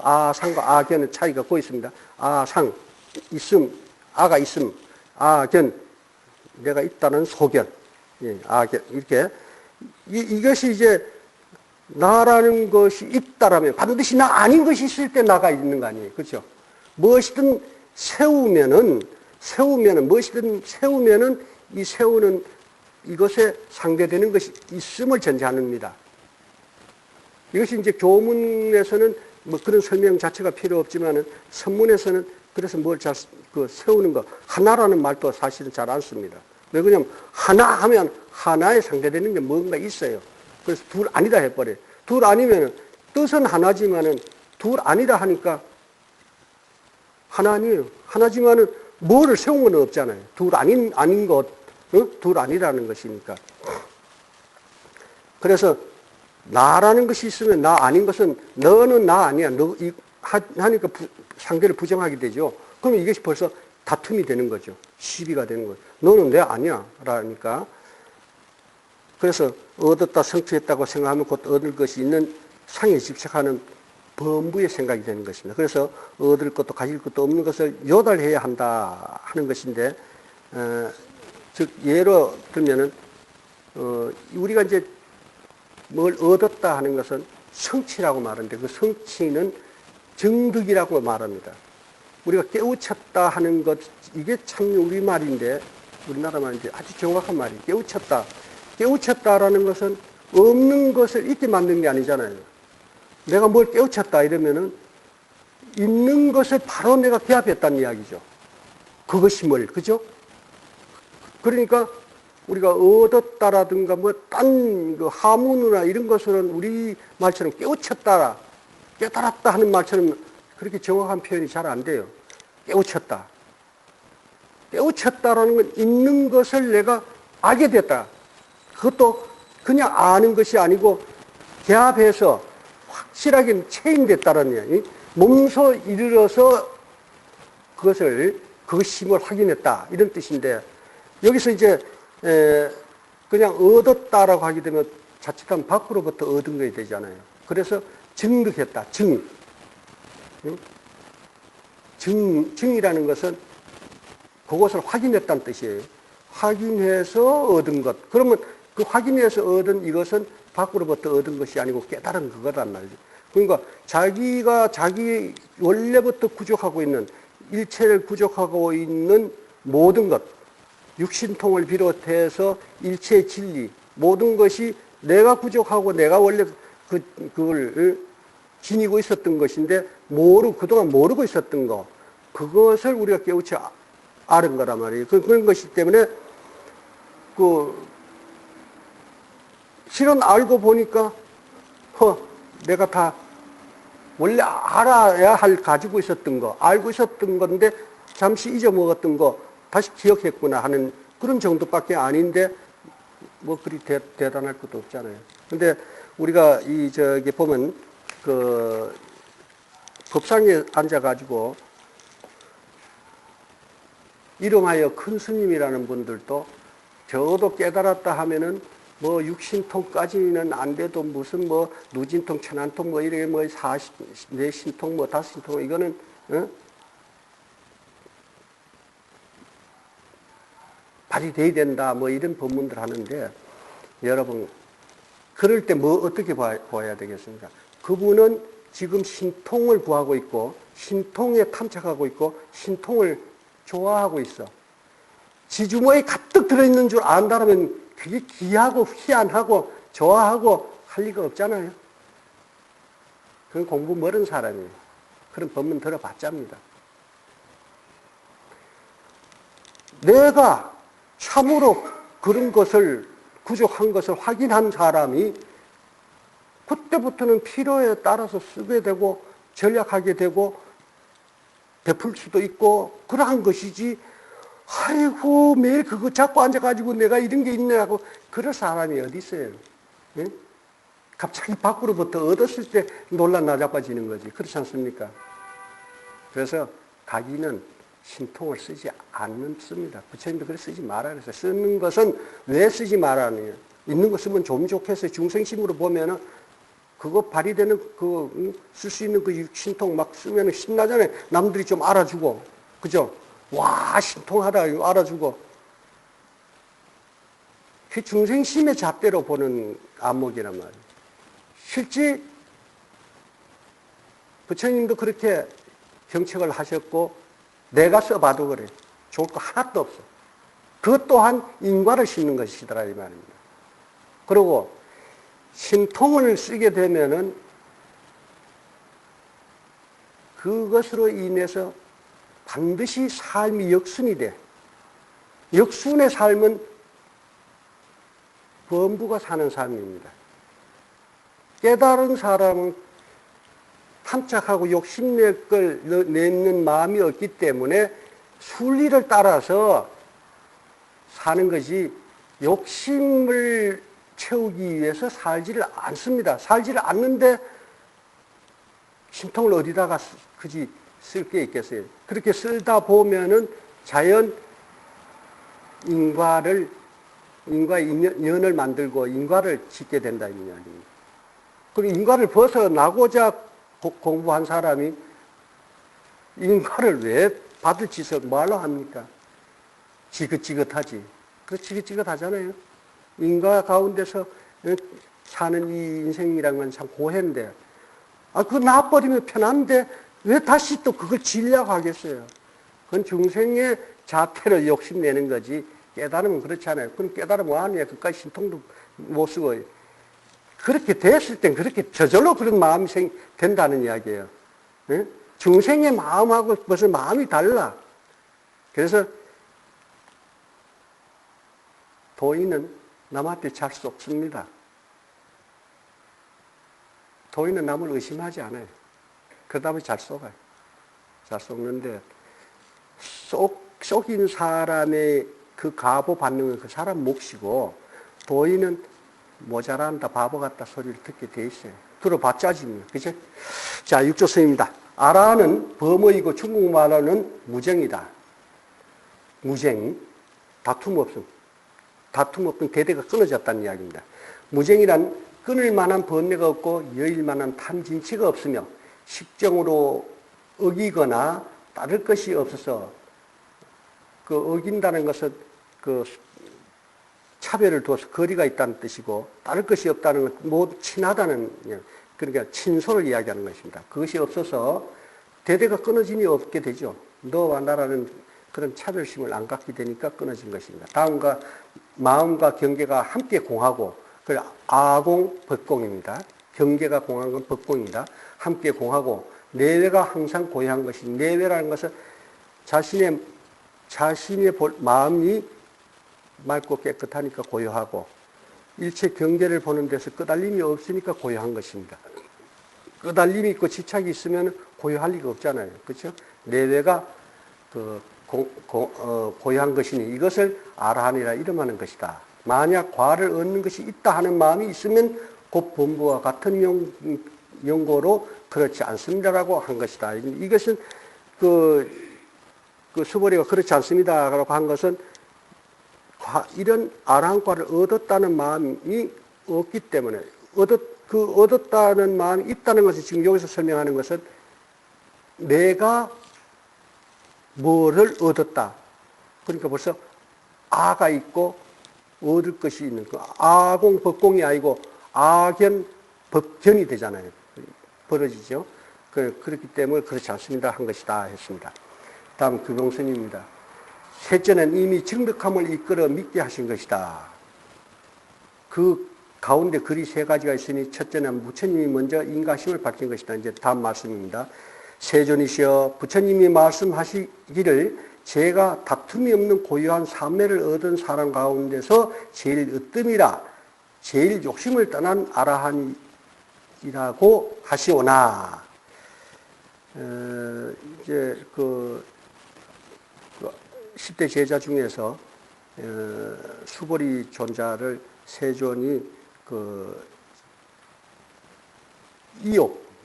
A: 아상과 아견의 차이가 거기 있습니다. 아상, 있음, 아가 있음. 아견, 내가 있다는 소견. 예, 아견. 이렇게. 이것이 이제 나라는 것이 있다라면 반드시 나 아닌 것이 있을 때 나가 있는 거 아니에요. 그렇죠? 무엇이든 세우면은 이 세우는 이것에 상대되는 것이 있음을 전제합니다. 이것이 이제 교문에서는 뭐 그런 설명 자체가 필요 없지만은 선문에서는 그래서 뭘 세우는 거 하나라는 말도 사실은 잘 안 씁니다. 왜 그러냐면 하나 하면 하나에 상대되는 게 뭔가 있어요. 그래서 둘 아니다 해버려요. 둘 아니면 뜻은 하나지만은 둘 아니다 하니까 하나 아니에요. 하나지만은 뭐를 세운 건 없잖아요. 둘 아닌 것, 둘 아니라는 것이니까. 그래서 나라는 것이 있으면 나 아닌 것은 너는 나 아니야. 너 하니까 상대를 부정하게 되죠. 그러면 이것이 벌써 다툼이 되는 거죠. 시비가 되는 거죠. 너는 내 아니야. 라니까. 그래서 얻었다 성취했다고 생각하면 곧 얻을 것이 있는 상에 집착하는 범부의 생각이 되는 것입니다. 그래서 얻을 것도 가질 것도 없는 것을 요달해야 한다 하는 것인데, 즉 예로 들면은 우리가 이제 뭘 얻었다 하는 것은 성취라고 말하는데 그 성취는 정득이라고 말합니다. 우리가 깨우쳤다 하는 것, 이게 참 우리말인데, 우리나라 말인데 아주 정확한 말이에요. 깨우쳤다. 깨우쳤다라는 것은 없는 것을 있게 만든 게 아니잖아요. 내가 뭘 깨우쳤다 이러면은 있는 것을 바로 내가 개합했다는 이야기죠. 그것이 뭘, 그죠? 그러니까 우리가 얻었다라든가 뭐 딴 하문이나 이런 것은 우리 말처럼 깨우쳤다, 깨달았다 하는 말처럼 그렇게 정확한 표현이 잘 안 돼요. 깨우쳤다. 깨우쳤다라는 건 있는 것을 내가 알게 됐다. 그것도 그냥 아는 것이 아니고 개합해서 확실하게 체인됐다는 얘기. 몸소 이르러서 그것임을 확인했다. 이런 뜻인데, 여기서 이제, 그냥 얻었다라고 하게 되면 자칫하면 밖으로부터 얻은 거야 되잖아요. 그래서 증득했다. 증이라는 것은 그것을 확인했다는 뜻이에요. 확인해서 얻은 것. 그러면 그 확인해서 얻은 이것은 밖으로부터 얻은 것이 아니고 깨달은 그거란 말이죠. 그러니까 자기가 자기 원래부터 구족하고 있는, 일체를 구족하고 있는 모든 것, 육신통을 비롯해서 일체의 진리, 모든 것이 내가 구족하고 내가 원래 그걸 지니고 있었던 것인데, 그동안 모르고 있었던 거, 그것을 우리가 깨우쳐 아는 거란 말이에요. 그런 것이기 때문에, 실은 알고 보니까, 내가 다 원래 알아야 가지고 있었던 거, 알고 있었던 건데, 잠시 잊어먹었던 거, 다시 기억했구나 하는 그런 정도밖에 아닌데, 뭐 그리 대단할 것도 없잖아요. 근데 우리가 저기 보면, 법상에 앉아가지고, 이름하여 큰 스님이라는 분들도 저도 깨달았다 하면은 뭐 육신통까지는 안 돼도 무슨 뭐 누진통, 천안통 뭐 이렇게 뭐 네신통 뭐 다신통 이거는 발휘돼야 된다 뭐 이런 법문들 하는데, 여러분 그럴 때 뭐 어떻게 보아야 되겠습니까? 그분은 지금 신통을 구하고 있고 신통에 탐착하고 있고 신통을 좋아하고 있어. 지주머니에 가득 들어있는 줄 안다면 그게 귀하고 희한하고 좋아하고 할 리가 없잖아요. 그건 공부 멀은 사람이에요. 그런 법문 들어봤자입니다. 내가 참으로 그런 것을 구족한 것을 확인한 사람이 그때부터는 필요에 따라서 쓰게 되고 전략하게 되고 베풀 수도 있고 그러한 것이지, 아이고 매일 그거 잡고 앉아가지고 내가 이런 게 있네 하고 그럴 사람이 어디 있어요. 예? 갑자기 밖으로부터 얻었을 때 놀라 나자빠지는 거지. 그렇지 않습니까? 그래서 가기는 신통을 쓰지 않습니다. 부처님도 그래 쓰지 말아 그랬어요. 쓰는 것은 왜 쓰지 말아요? 있는 거 쓰면 좀 좋겠어요. 중생심으로 보면은 그거 발휘되는 쓸 수 있는 그 신통 막 쓰면 신나잖아요. 남들이 좀 알아주고, 그죠? 와, 신통하다, 이거 알아주고. 그 중생심의 잣대로 보는 안목이란 말이에요. 실제 부처님도 그렇게 경책을 하셨고, 내가 써봐도 그래. 좋을 거 하나도 없어. 그것 또한 인과를 싣는 것이더라, 이 말입니다. 그리고 신통을 쓰게 되면은 그것으로 인해서 반드시 삶이 역순이 돼. 역순의 삶은 범부가 사는 삶입니다. 깨달은 사람은 탐착하고 욕심낼 걸 내는 마음이 없기 때문에 순리를 따라서 사는 것이, 욕심을 채우기 위해서 살지를 않습니다. 살지를 않는데 신통을 어디다가 굳이 쓸 게 있겠어요. 그렇게 쓰다 보면은 자연 인과의 인연을 만들고 인과를 짓게 된다, 이 이야기입니다. 그리고 인과를 벗어나고자 공부한 사람이 인과를 왜 받을 짓을 뭐하러 합니까? 지긋지긋하지. 그 지긋지긋하잖아요. 인과 가운데서 사는 이 인생이란 건 참 고해인데, 그거 놔버리면 편한데 왜 다시 또 그걸 지려고 하겠어요? 그건 중생의 자태로 욕심내는 거지, 깨달으면 그렇지 않아요. 그럼 깨달으면 뭐하냐? 그까지 신통도 못 쓰고. 그렇게 됐을 땐 그렇게 저절로 그런 마음이 된다는 이야기예요. 네? 중생의 마음하고 벌써 마음이 달라. 그래서 도인은 남한테 잘 속습니다. 도인은 남을 의심하지 않아요. 그러다 보니 잘 속아요. 잘 속는데, 속인 사람의 그 가보 받는 건 그 사람 몫이고 도의는 모자란다, 바보 같다 소리를 듣게 돼 있어요. 들어봤자지, 그죠? 자, 6조선입니다. 아라는 범어이고 중국말로는 무정이다. 무정, 다툼 없음. 다툼 없던 대대가 끊어졌다는 이야기입니다. 무정이란 끊을 만한 번뇌가 없고 여일 만한 탐진치가 없으며 식정으로 어기거나 따를 것이 없어서 그 어긴다는 것은 그 차별을 두어서 거리가 있다는 뜻이고 따를 것이 없다는 건 뭐 친하다는, 그러니까 친소를 이야기하는 것입니다. 그것이 없어서 대대가 끊어짐이 없게 되죠. 너와 나라는 그런 차별심을 안 갖게 되니까 끊어진 것입니다. 다음과 마음과 경계가 함께 공하고, 그 아공 법공입니다. 경계가 공한 건 법공입니다. 함께 공하고 내외가 항상 고요한 것이, 내외라는 것은 자신의 마음이 맑고 깨끗하니까 고요하고 일체 경계를 보는 데서 끄달림이 없으니까 고요한 것입니다. 끄달림이 있고 지착이 있으면 고요할 리가 없잖아요. 그렇죠? 내외가 고요한 것이니 이것을 아라한이라 이름하는 것이다. 만약 과를 얻는 것이 있다 하는 마음이 있으면 곧 본부와 같은 용고로 그렇지 않습니다라고 한 것이다. 이것은 그 수보리가 그렇지 않습니다라고 한 것은 이런 아라한과를 얻었다는 마음이 없기 때문에 얻었다는 마음이 있다는 것을 지금 여기서 설명하는 것은 내가 뭐를 얻었다. 그러니까 벌써 아가 있고 얻을 것이 있는 그 아공 법공이 아니고 아견 법견이 되잖아요. 벌어지죠. 그렇기 때문에 그렇지 않습니다 한 것이다 했습니다. 다음 규봉선입니다. 셋째는 이미 정득함을 이끌어 믿게 하신 것이다. 그 가운데 글이 세 가지가 있으니 첫째는 부처님이 먼저 인가심을 밝힌 것이다. 이제 다음 말씀입니다. 세존이시여 부처님이 말씀하시기를 제가 다툼이 없는 고유한 삼매를 얻은 사람 가운데서 제일 으뜸이라 제일 욕심을 떠난 아라한이라고 하시오나 이제 그 10대 제자 중에서 수보리 존자를 세존이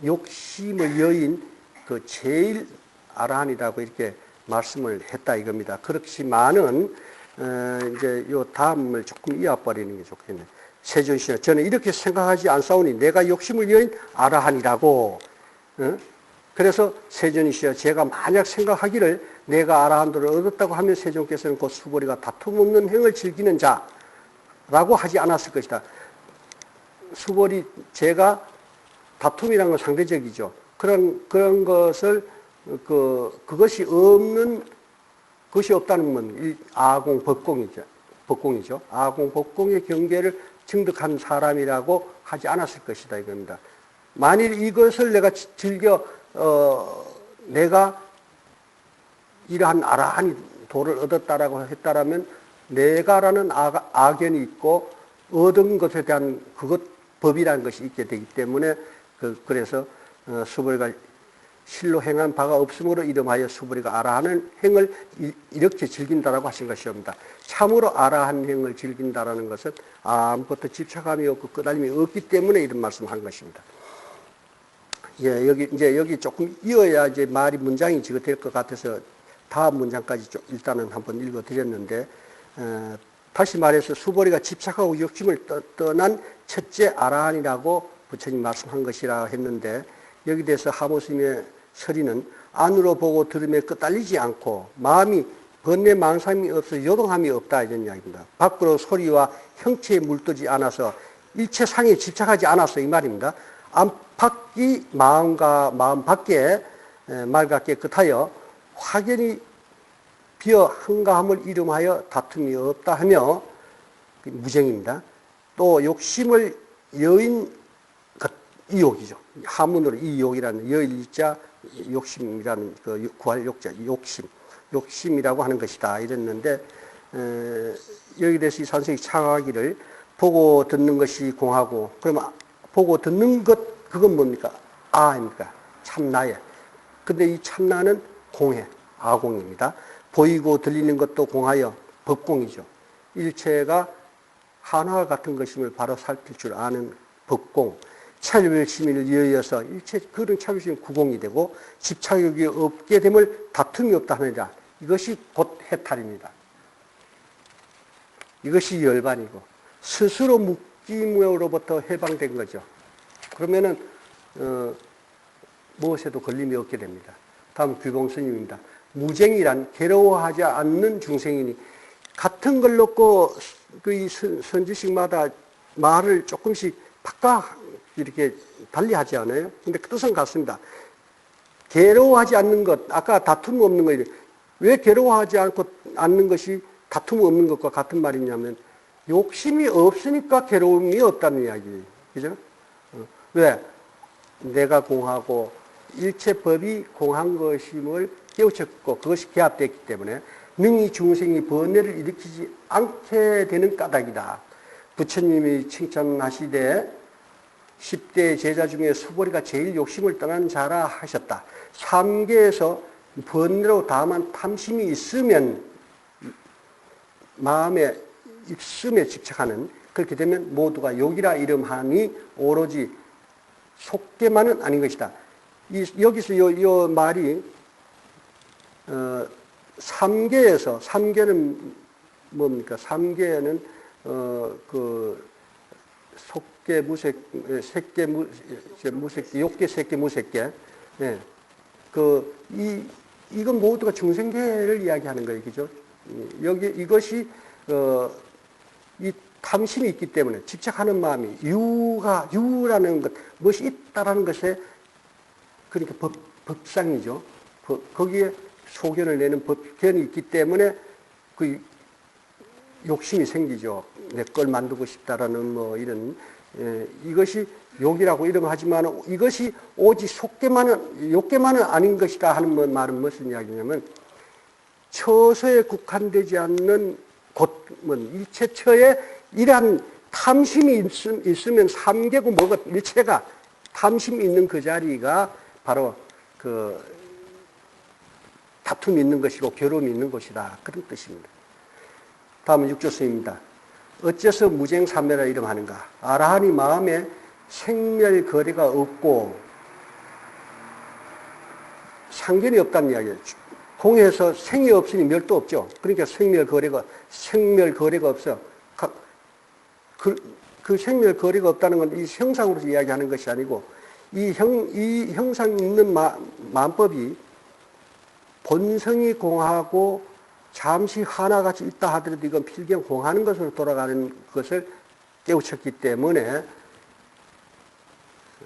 A: 욕심의 여인 그 제일 아라한이라고 이렇게 말씀을 했다 이겁니다. 그렇지만은 이제 요 다음을 조금 이어버리는 게 좋겠네. 세존시여 저는 이렇게 생각하지 않사오니 내가 욕심을 여인 아라한이라고. 그래서 세존이시여 제가 만약 생각하기를 내가 아라한도를 얻었다고 하면 세존께서는 곧 수보리가 다툼 없는 행을 즐기는 자라고 하지 않았을 것이다. 수보리 제가 다툼이라는 건 상대적이죠. 그런 것을 그것이 없는 것이 없다는 건 아공 법공이죠. 아공 법공의 경계를 증득한 사람이라고 하지 않았을 것이다 이겁니다. 만일 이것을 내가 즐겨 내가 이러한 아라한 도를 얻었다라고 했다라면 내가라는 악연이 있고 얻은 것에 대한 그것 법이라는 것이 있게 되기 때문에 그래서 수보리가 실로 행한 바가 없으므로 이름하여 수보리가 아라한은 행을 이렇게 즐긴다라고 하신 것이옵니다. 참으로 아라한 행을 즐긴다라는 것은 아무것도 집착함이 없고 끄달림이 없기 때문에 이런 말씀한 것입니다. 예, 여기 조금 이어야 이제 문장이 지어질 것 같아서 다음 문장까지 일단은 한번 읽어드렸는데, 다시 말해서 수보리가 집착하고 욕심을 떠난 첫째 아라한이라고 부처님 말씀한 것이라 했는데, 여기 대해서 하모스님의 서리는 안으로 보고 들음에 끄달리지 않고 마음이 번뇌 망상이 없어 요동함이 없다 이런 이야기입니다. 밖으로 소리와 형체에 물들지 않아서 일체 상에 집착하지 않았어 이 말입니다. 안팎이 마음과 마음 밖에 맑아 깨끗하여 확연히 비어 한가함을 이름하여 다툼이 없다 하며 무정입니다. 또 욕심을 여인 이욕이죠. 하문으로 이욕이라는 여일자 욕심이라는 그 구할 욕자 욕심이라고 하는 것이다 이랬는데 여기 대해서 이 선생이 창하기를 보고 듣는 것이 공하고 그러면 보고 듣는 것 그건 뭡니까? 아입니까? 참나예. 근데 이 참나는 공해 아공입니다. 보이고 들리는 것도 공하여 법공이죠. 일체가 하나와 같은 것임을 바로 살필 줄 아는 법공. 차별심을 이어서 일체 그런 차별심이 구공이 되고 집착욕이 없게 됨을 다툼이 없다 하느니라. 이것이 곧 해탈입니다. 이것이 열반이고 스스로 묶임으로부터 해방된 거죠. 그러면은 무엇에도 걸림이 없게 됩니다. 다음 규봉스님입니다. 무쟁이란 괴로워하지 않는 중생이니 같은 걸 놓고 그 선지식마다 말을 조금씩 바꿔 이렇게 달리하지 않아요? 근데 그 뜻은 같습니다. 괴로워하지 않는 것, 아까 다툼 없는 거, 왜 괴로워하지 않는 것이 다툼 없는 것과 같은 말이냐면 욕심이 없으니까 괴로움이 없다는 이야기. 그죠? 왜? 내가 공하고 일체 법이 공한 것임을 깨우쳤고 그것이 개합됐기 때문에 능히 중생이 번뇌를 일으키지 않게 되는 까닭이다. 부처님이 칭찬하시되 10대 제자 중에 수보리가 제일 욕심을 떠난 자라 하셨다. 3계에서 번뇌로 다만 탐심이 있으면 마음에 입숨에 집착하는 그렇게 되면 모두가 욕이라 이름하니 오로지 속계만은 아닌 것이다. 여기서 요 말이 3계는 뭡니까? 3계는 그 속계, 색계, 무색계, 욕계, 색계, 무색계. 네. 이건 모두가 중생계를 이야기하는 거예요. 그죠? 이것이, 이 탐심이 있기 때문에 집착하는 마음이 유라는 것, 무엇이 있다라는 것에 그러니까 법상이죠. 거기에 소견을 내는 법견이 있기 때문에 그 욕심이 생기죠. 내 걸 만들고 싶다라는 뭐 이런 이것이 욕이라고 이름하지만 이것이 오직 욕계만은 아닌 것이다 하는 말은 무슨 이야기냐면 처소에 국한되지 않는 일체 처에 이러한 탐심이 있으면 삼계고 뭐가 일체가 탐심이 있는 그 자리가 바로 그 다툼이 있는 것이고 괴로움이 있는 것이다. 그런 뜻입니다. 다음은 육조스입니다. 어째서 무쟁삼매라 이름하는가? 아라한이 마음에 생멸거래가 없고 상견이 없다는 이야기예요. 공에서 생이 없으니 멸도 없죠. 그러니까 생멸거래가 없어. 그 생멸거래가 없다는 건 이 형상으로 이야기하는 것이 아니고 이 형상 있는 만법이 본성이 공하고 잠시 하나같이 있다 하더라도 이건 필경 공하는 것으로 돌아가는 것을 깨우쳤기 때문에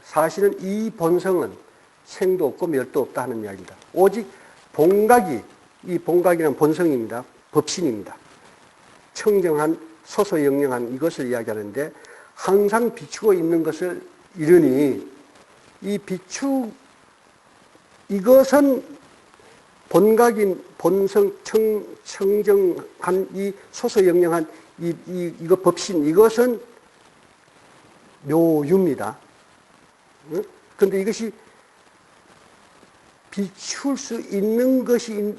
A: 사실은 이 본성은 생도 없고 멸도 없다 하는 이야기입니다. 오직 이 본각이란 본성입니다. 법신입니다. 청정한 소소영령한 이것을 이야기하는데 항상 비추고 있는 것을 이르니 이 이것은 본각인 본성 청정한 이 소소영령한 이거 법신 이것은 묘유입니다. 그런데 이것이 비출 수 있는 것이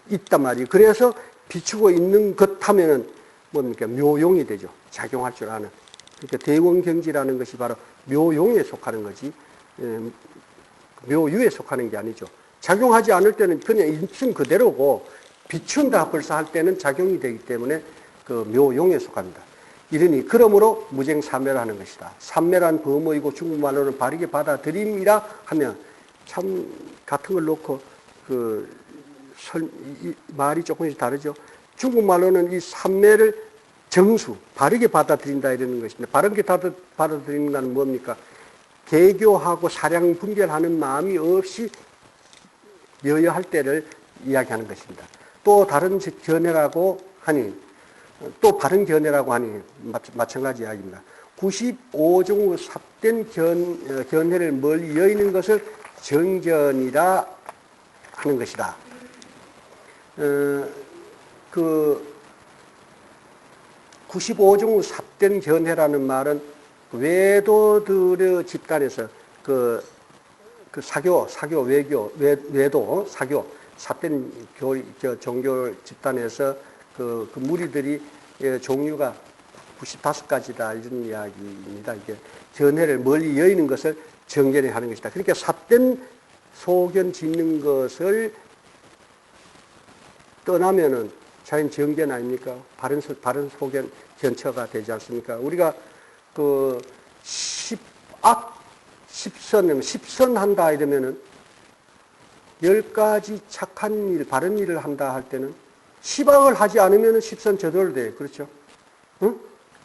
A: 있단 말이에요. 그래서 비추고 있는 것 하면은 뭡니까? 묘용이 되죠. 작용할 줄 아는. 그러니까 대원경지라는 것이 바로 묘용에 속하는 거지, 묘유에 속하는 게 아니죠. 작용하지 않을 때는 그냥 있음 그대로고, 비춘다 벌써 할 때는 작용이 되기 때문에 그 묘용에 속합니다. 이러니, 그러므로 무쟁삼매라는 것이다. 삼매란 범어이고 중국말로는 바르게 받아들임이라 하면 참 같은 걸 놓고 말이 조금씩 다르죠. 중국말로는 이 삼매를 정수, 바르게 받아들인다 이러는 것인데, 바르게 받아들이는 건 뭡니까? 개교하고 사량 분별하는 마음이 없이 여여할 때를 이야기하는 것입니다. 또 다른 견해라고 하니, 또 바른 견해라고 하니 마찬가지 이야기입니다. 95종 삽된 견해를 멀리 여의는 것을 정견이라 하는 것이다. 그 95종 삽된 견해라는 말은 외도들의 집단에서 그 사교, 외교, 외도, 사교, 삽된 종교 집단에서 그 무리들이 종류가 95가지다 이런 이야기입니다. 이게 전해를 멀리 여의는 것을 정견에 하는 것이다. 그러니까 삿된 소견 짓는 것을 떠나면은 자연 정견 아닙니까? 바른 소견 견처가 되지 않습니까? 우리가 그 십선 한다 이러면은 10가지 착한 일, 바른 일을 한다 할 때는 10악을 하지 않으면 10선 저절로 돼. 그렇죠? 응?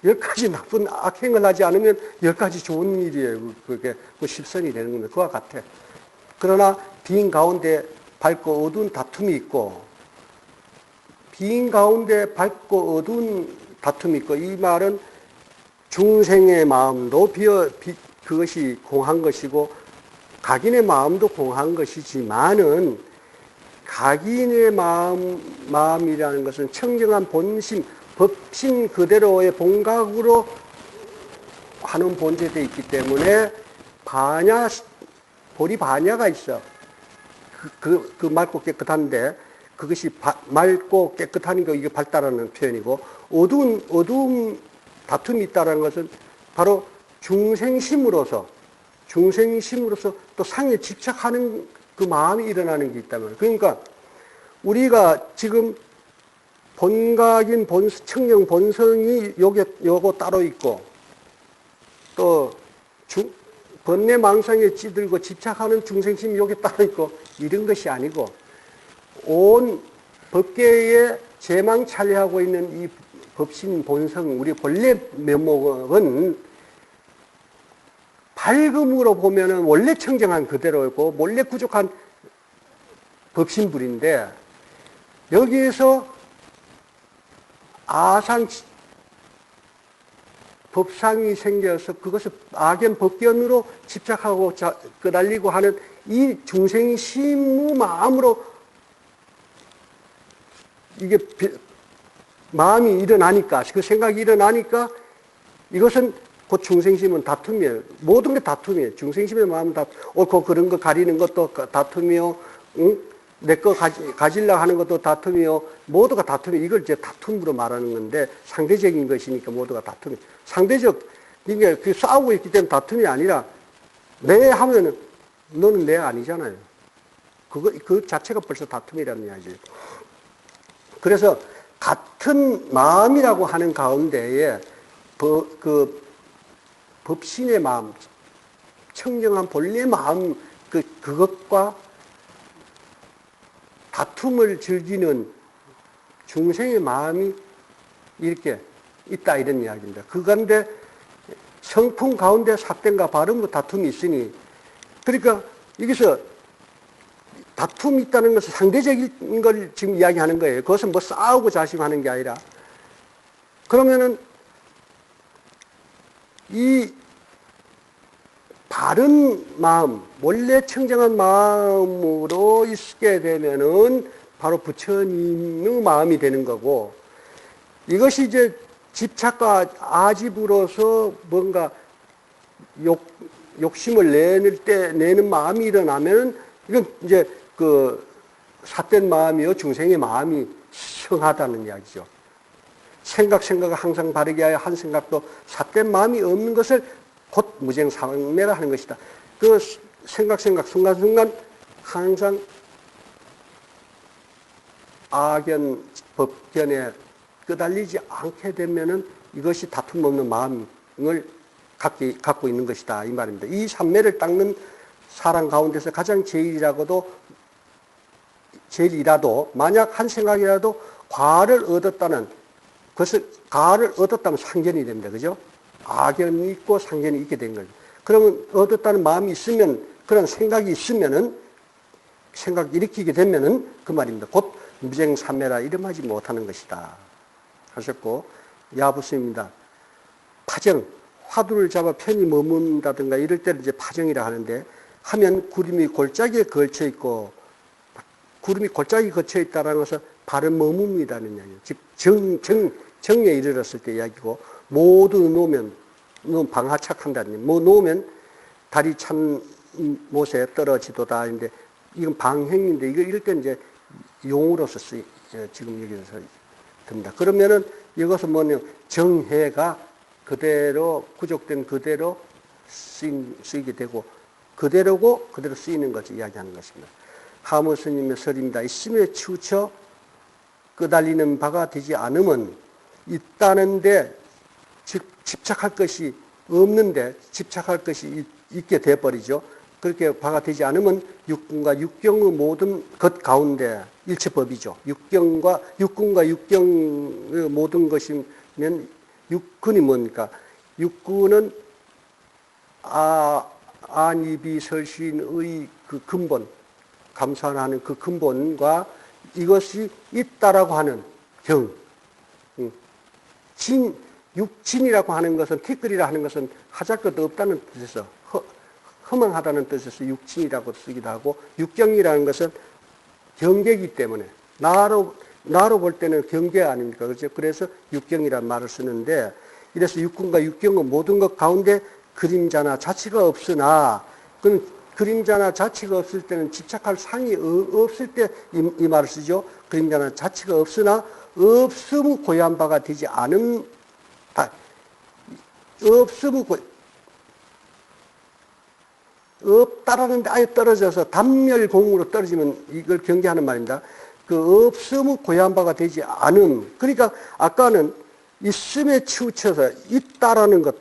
A: 10가지 나쁜 악행을 하지 않으면 10가지 좋은 일이에요. 그게 10선이 되는 겁니다. 그와 같아. 그러나 빈 가운데 밝고 어두운 다툼이 있고, 빈 가운데 밝고 어두운 다툼이 있고, 이 말은 중생의 마음도 그것이 공한 것이고, 각인의 마음도 공한 것이지만은, 각인의 마음이라는 것은 청정한 본심, 법신 그대로의 본각으로 하는 본체되어 있기 때문에 볼이 반야가 있어. 그 맑고 깨끗한데 그것이 맑고 깨끗한 거 이게 밝다라는 표현이고, 어두운 다툼이 있다는 것은 바로 중생심으로서 또 상에 집착하는 그 마음이 일어나는 게 있다면, 그러니까 우리가 지금 본각인 청정 본성이 요거 따로 있고, 또 번뇌 망상에 찌들고 집착하는 중생심이 요게 따로 있고, 이런 것이 아니고 온 법계에 제망찰리하고 있는 이 법신 본성, 우리 본래 면목은 밝음으로 보면은 원래 청정한 그대로고 원래 부족한 법신불인데, 여기에서 법상이 생겨서 그것을 악연 법견으로 집착하고 끄달리고 하는 이 중생이 심무 마음으로 이게 마음이 일어나니까, 그 생각이 일어나니까, 이것은 곧 중생심은 다툼이에요. 모든 게 다툼이에요. 중생심의 마음은 옳고 그런 거 가리는 것도 다툼이요. 응? 내 거 가지려고 하는 것도 다툼이요. 모두가 다툼이에요. 이걸 이제 다툼으로 말하는 건데, 상대적인 것이니까 모두가 다툼이에요. 이게 그 싸우고 있기 때문에 다툼이 아니라, 내 하면은 너는 내 아니잖아요. 그 자체가 벌써 다툼이라는 이야기예요. 그래서 같은 마음이라고 하는 가운데에 법신의 마음, 청정한 본래의 마음, 그것과 다툼을 즐기는 중생의 마음이 이렇게 있다, 이런 이야기입니다. 그 가운데 성품 가운데 삿됨과 바름으로 다툼이 있으니, 그러니까 여기서 다툼이 있다는 것은 상대적인 걸 지금 이야기하는 거예요. 그것은 뭐 싸우고 자심하는 게 아니라, 그러면은 이 바른 마음, 원래 청정한 마음으로 있게 되면은 바로 부처님의 마음이 되는 거고, 이것이 이제 집착과 아집으로서 뭔가 욕심을 내는 마음이 일어나면은, 이건 이제 삿된 마음이요, 중생의 마음이 성하다는 이야기죠. 생각을 항상 바르게 하여 한 생각도 삿된 마음이 없는 것을 곧 무쟁삼매라 하는 것이다. 그 생각 순간순간 항상 악견, 법견에 끄달리지 않게 되면은 이것이 다툼 없는 마음을 갖고 있는 것이다, 이 말입니다. 이 삼매를 닦는 사람 가운데서 가장 제일이라도 만약 한 생각이라도 과를 얻었다면 상견이 됩니다. 그죠? 악견이 있고 상견이 있게 된 거죠. 그러면 얻었다는 마음이 있으면, 그런 생각이 있으면은, 생각 일으키게 되면은 그 말입니다. 곧 무쟁삼매라 이름하지 못하는 것이다 하셨고, 야부스입니다. 파정, 화두를 잡아 편히 머문다든가 이럴 때는 이제 파정이라 하는데, 하면 구름이 골짜기에 걸쳐 있고, 구름이 골짜기에 걸쳐 있다는 것은 바른 머뭅니다는 이야기예요. 즉 정에 이르렀을 때 이야기고, 모두 놓으면 방하착한다는 얘기. 뭐 놓으면 다리 찬 못에 떨어지도다 하는데, 이건 방행인데, 이럴 때 이제 용으로서 지금 여기서 듭니다. 그러면은 이것은 뭐냐, 정해가 그대로 구족된 그대로 쓰이게 되고 그대로고 그대로 쓰이는 것을 이야기하는 것입니다. 하무 스님의 설입니다. 있음에 치우쳐 끄달리는 바가 되지 않으면 있다는데 집착할 것이 없는데 집착할 것이 있게 돼버리죠. 그렇게 바가 되지 않으면 육군과 육경의 모든 것 가운데 일체법이죠. 육군과 육경의 모든 것이면 육군이 뭡니까? 육군은 안이비 설신의 그 근본, 감사하는 그 근본과 이것이 있다라고 하는 경, 육진이라고 하는 것은, 티끌이라 하는 것은 하잘 것도 없다는 뜻에서, 허망하다는 뜻에서 육진이라고 쓰기도 하고, 육경이라는 것은 경계이기 때문에, 나로 볼 때는 경계 아닙니까? 그렇죠? 그래서 육경이라는 말을 쓰는데, 이래서 육군과 육경의 모든 것 가운데 그림자나 자치가 없으나, 그림자나 자치가 없을 때는 집착할 상이 없을 때 이 말을 쓰죠. 그림자나 자치가 없으나 없음 고유한 바가 되지 않은, 없다라는 데 아예 떨어져서 단멸공으로 떨어지면 이걸 경계하는 말입니다. 그 없음의 고유한 바가 되지 않음. 그러니까 아까는 있음에 치우쳐서 있다라는 것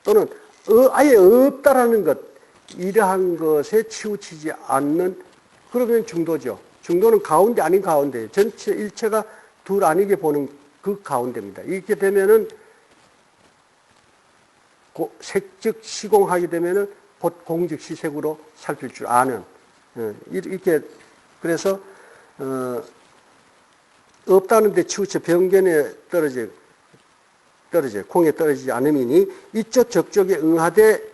A: 또는 아예 없다라는 것, 이러한 것에 치우치지 않는, 그러면 중도죠. 중도는 가운데 아닌 가운데, 전체 일체가 둘 아니게 보는 그 가운데입니다. 이렇게 되면은 색즉 시공하게 되면은 곧 공즉 시색으로 살필 줄 아는, 이렇게, 그래서 없다는 데 치우쳐 병견에 떨어져 공에 떨어지지 않음이니 이쪽 저쪽에 응하되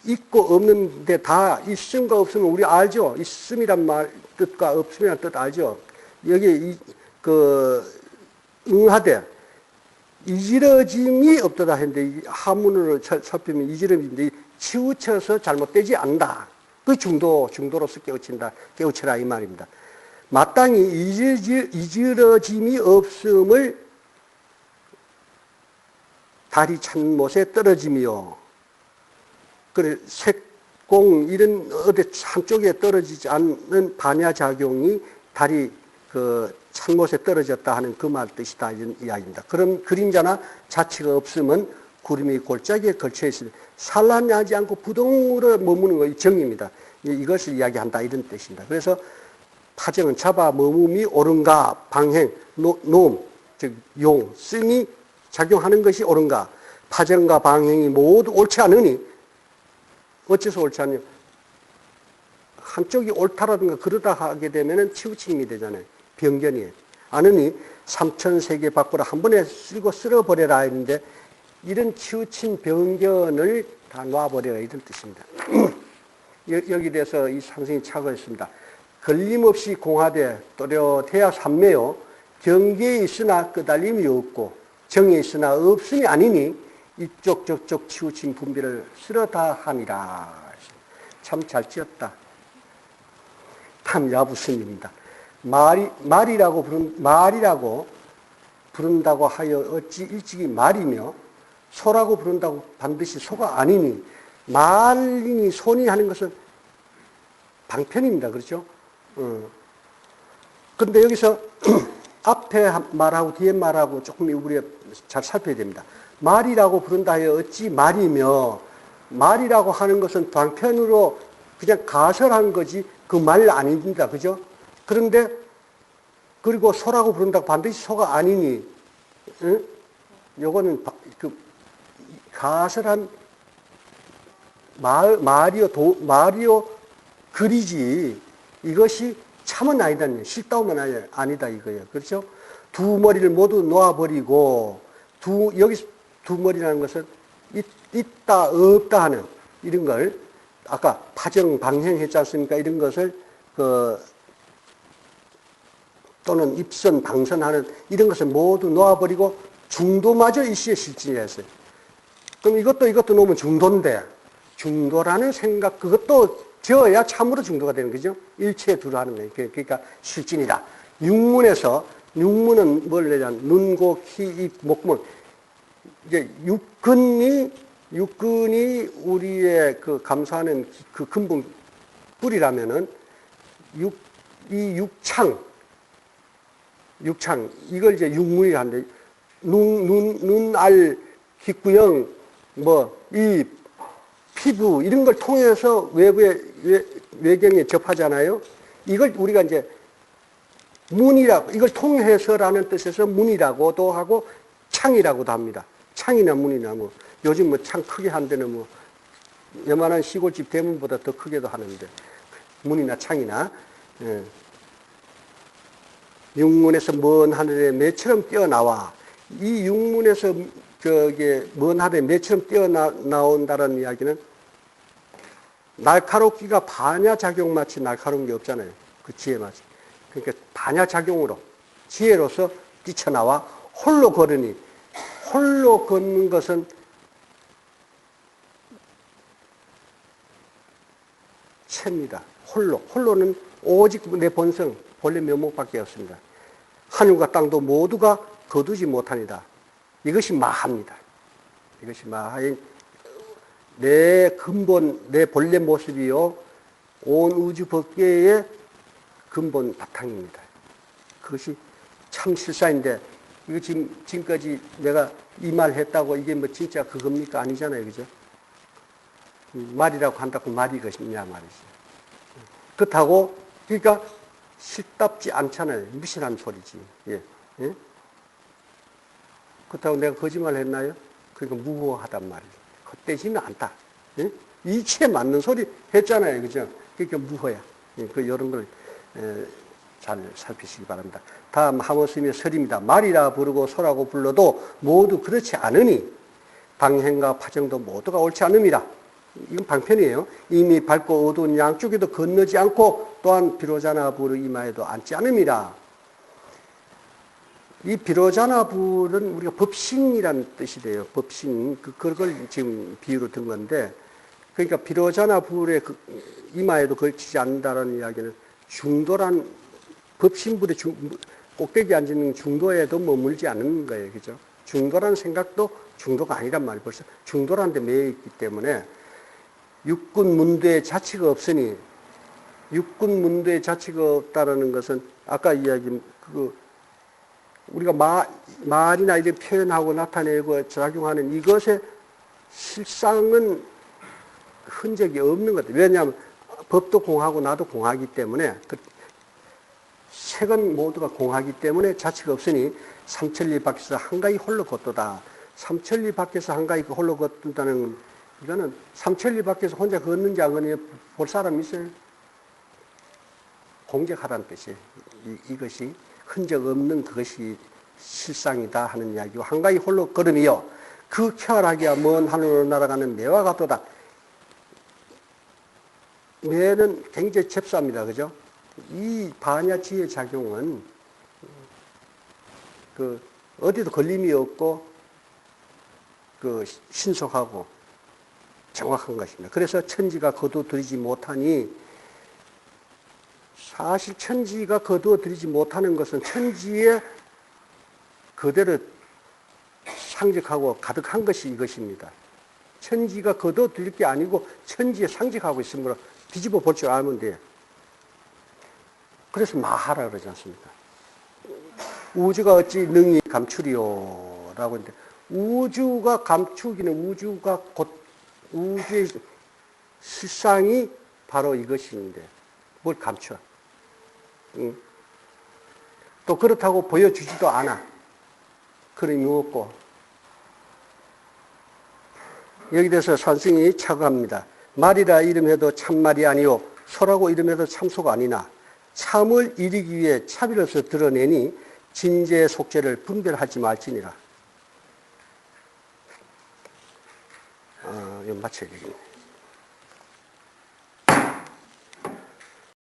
A: 있고 없는데 다 있음과 없음은 우리 알죠. 있음이란 말 뜻과 없음이란 뜻 알죠. 여기 응하되 이지러짐이 없도다 했는데 하문으로 살피면 이지러짐인데 치우쳐서 잘못되지 않는다. 그 중도로서 깨우치라 이 말입니다. 마땅히 이지러짐이 없음을 다리 찬못에 떨어짐이요. 그래, 색공, 이런 어디 한쪽에 떨어지지 않는 반야작용이 다리 찬못에 떨어졌다 하는 그 말 뜻이다. 이런 이야기입니다. 그럼 그림자나 자치가 없으면 구름이 골짜기에 걸쳐 있으면 산란하지 않고 부동으로 머무는 것이 정입니다. 이것을 이야기한다. 이런 뜻입니다. 그래서 파정은 잡아 머금이 옳은가, 방행, 노음, 즉 용, 쓰임이 작용하는 것이 옳은가, 파정과 방행이 모두 옳지 않으니, 어째서 옳지 않냐? 한쪽이 옳다라든가 그러다 하게 되면 치우침이 되잖아요. 병견이에요. 않으니 삼천세계 밖으로 한 번에 쓸어버려라 했는데, 이런 치우침 병견을 다 놔버려라 이런 뜻입니다. 여기 대해서 이 상승이 착오했습니다. 걸림없이 공하되 또렷해야 삼매요. 경계에 있으나 끄달림이 없고 정에 있으나 없음이 아니니 이쪽 저쪽 치우침 분비를 쓸어다 함이라. 참 잘 지었다. 참 야부스님입니다. 말이라고 부른다고 하여 어찌 일찍이 말이며 소라고 부른다고 반드시 소가 아니니, 말이니 소니 하는 것은 방편입니다. 그렇죠? 그런데 여기서 앞에 말하고 뒤에 말하고 조금 우리가 잘 살펴야 됩니다. 말이라고 부른다 하여 어찌 말이며, 말이라고 하는 것은 방편으로 그냥 가설한 거지 그 말 아닙니다. 그죠? 그런데 그리고 소라고 부른다고 반드시 소가 아니니, 요거는 가설한 말이요 글이지 이것이 참은 아니다니, 실다움은 아니다 이거예요. 그렇죠? 두 머리를 모두 놓아버리고, 여기서 두 머리라는 것은 있다 없다 하는 이런 걸 아까 파정 방행했지 않습니까? 이런 것을 또는 입선 방선하는 이런 것을 모두 놓아버리고 중도마저 일시에 실진했어요. 그럼 이것도 놓으면 중도인데, 중도라는 생각, 그것도 지어야 참으로 중도가 되는 거죠. 일체에 두루하는 거예요. 그러니까 실진이다. 육문에서 육문은 뭘 내냐? 눈, 고, 키, 입, 목문. 이제 육근이 우리의 그 감사하는 그 근본 뿌리라면은 이 육창, 이걸 이제 육문이라 하는데, 눈, 알, 귓구녕, 입, 피부, 이런 걸 통해서 외경에 접하잖아요. 이걸 우리가 이제 문이라고, 이걸 통해서라는 뜻에서 문이라고도 하고 창이라고도 합니다. 창이나 문이나 요즘 창 크게 한 데는 요만한 시골집 대문보다 더 크게도 하는데, 문이나 창이나, 예. 육문에서 먼 하늘에 매처럼 뛰어나와. 이 육문에서 먼 하늘에 매처럼 뛰어나온다는 이야기는 날카롭기가 반야작용 마치 날카로운 게 없잖아요. 그 지혜 마치. 그러니까 반야작용으로 지혜로서 뛰쳐나와 홀로 걸으니, 홀로 걷는 것은 채입니다. 홀로는 오직 내 본성, 본래 면목밖에 없습니다. 하늘과 땅도 모두가 거두지 못하니다. 이것이 마하입니다. 이것이 마하인 내 근본, 내 본래 모습이요, 온 우주 법계의 근본 바탕입니다. 그것이 참 실사인데, 이거 지금까지 내가 이 말 했다고 이게 진짜 그겁니까? 아니잖아요. 그죠? 말이라고 한다고 말이 것이냐 말이지. 그렇다고, 그러니까 실답지 않잖아요. 무신한 소리지. 예. 예? 그렇다고 내가 거짓말 했나요? 그러니까 무고하단 말이죠. 헛되지는 않다. 예? 이치에 맞는 소리 했잖아요. 그죠? 그러니까 무호야. 예, 이런 걸 잘 살피시기 바랍니다. 다음 하모스미의 설입니다. 말이라 부르고 소라고 불러도 모두 그렇지 않으니 방행과 파정도 모두가 옳지 않음이라. 이건 방편이에요. 이미 밝고 어두운 양쪽에도 건너지 않고 또한 비로자나 불의 이마에도 앉지 않음이라. 이 비로자나 불은 우리가 법신이라는 뜻이 돼요. 법신. 그걸 지금 비유로 든 건데, 그러니까 비로자나 불의 이마에도 걸치지 않는다는 이야기는 중도란, 법신불의 꼭대기에 앉는 중도에도 머물지 않는 거예요. 그죠? 중도라는 생각도 중도가 아니란 말이에요. 벌써 중도라는 데 매여 있기 때문에 육군 문도의 자치가 없으니, 육군 문도의 자치가 없다라는 것은 아까 이야기, 우리가 말이나 이런 표현하고 나타내고 작용하는 이것의 실상은 흔적이 없는 것 같아요. 왜냐하면 법도 공하고 나도 공하기 때문에, 색은 모두가 공하기 때문에 자치가 없으니 삼천리 밖에서 한가히 홀로 걷도다. 삼천리 밖에서 한가히 홀로 걷는다는, 이거는 삼천리 밖에서 혼자 걷는지 안 걷는지 볼 사람 있어요? 공격하라는 뜻이에요. 이것이 흔적 없는 그것이 실상이다 하는 이야기고, 한가히 홀로 걸음이요 그 쾌활하기야 먼 하늘로 날아가는 매와 같도다. 매는 굉장히 잽싸합니다. 그죠? 이 반야지의 작용은 어디도 걸림이 없고 신속하고 정확한 것입니다. 그래서 천지가 거두어들이지 못하니, 사실 천지가 거두어들이지 못하는 것은 천지에 그대로 상적하고 가득한 것이 이것입니다. 천지가 거두어들일 게 아니고 천지에 상적하고 있으므로 뒤집어 볼 줄 알면 돼요. 그래서 마하라 그러지 않습니까? 우주가 어찌 능히 감추리요? 라고 했는데, 우주가 감추기는 우주가 곧 우주의 실상이 바로 이것인데 뭘 감춰? 또 그렇다고 보여주지도 않아. 그런 이유 없고. 여기 대해서 산승이 착오합니다. 말이라 이름해도 참말이 아니요 소라고 이름해도 참소가 아니나 참을 이루기 위해 차비로서 드러내니 진재 속재를 분별하지 말지니라. 이거 마쳐야 되겠네.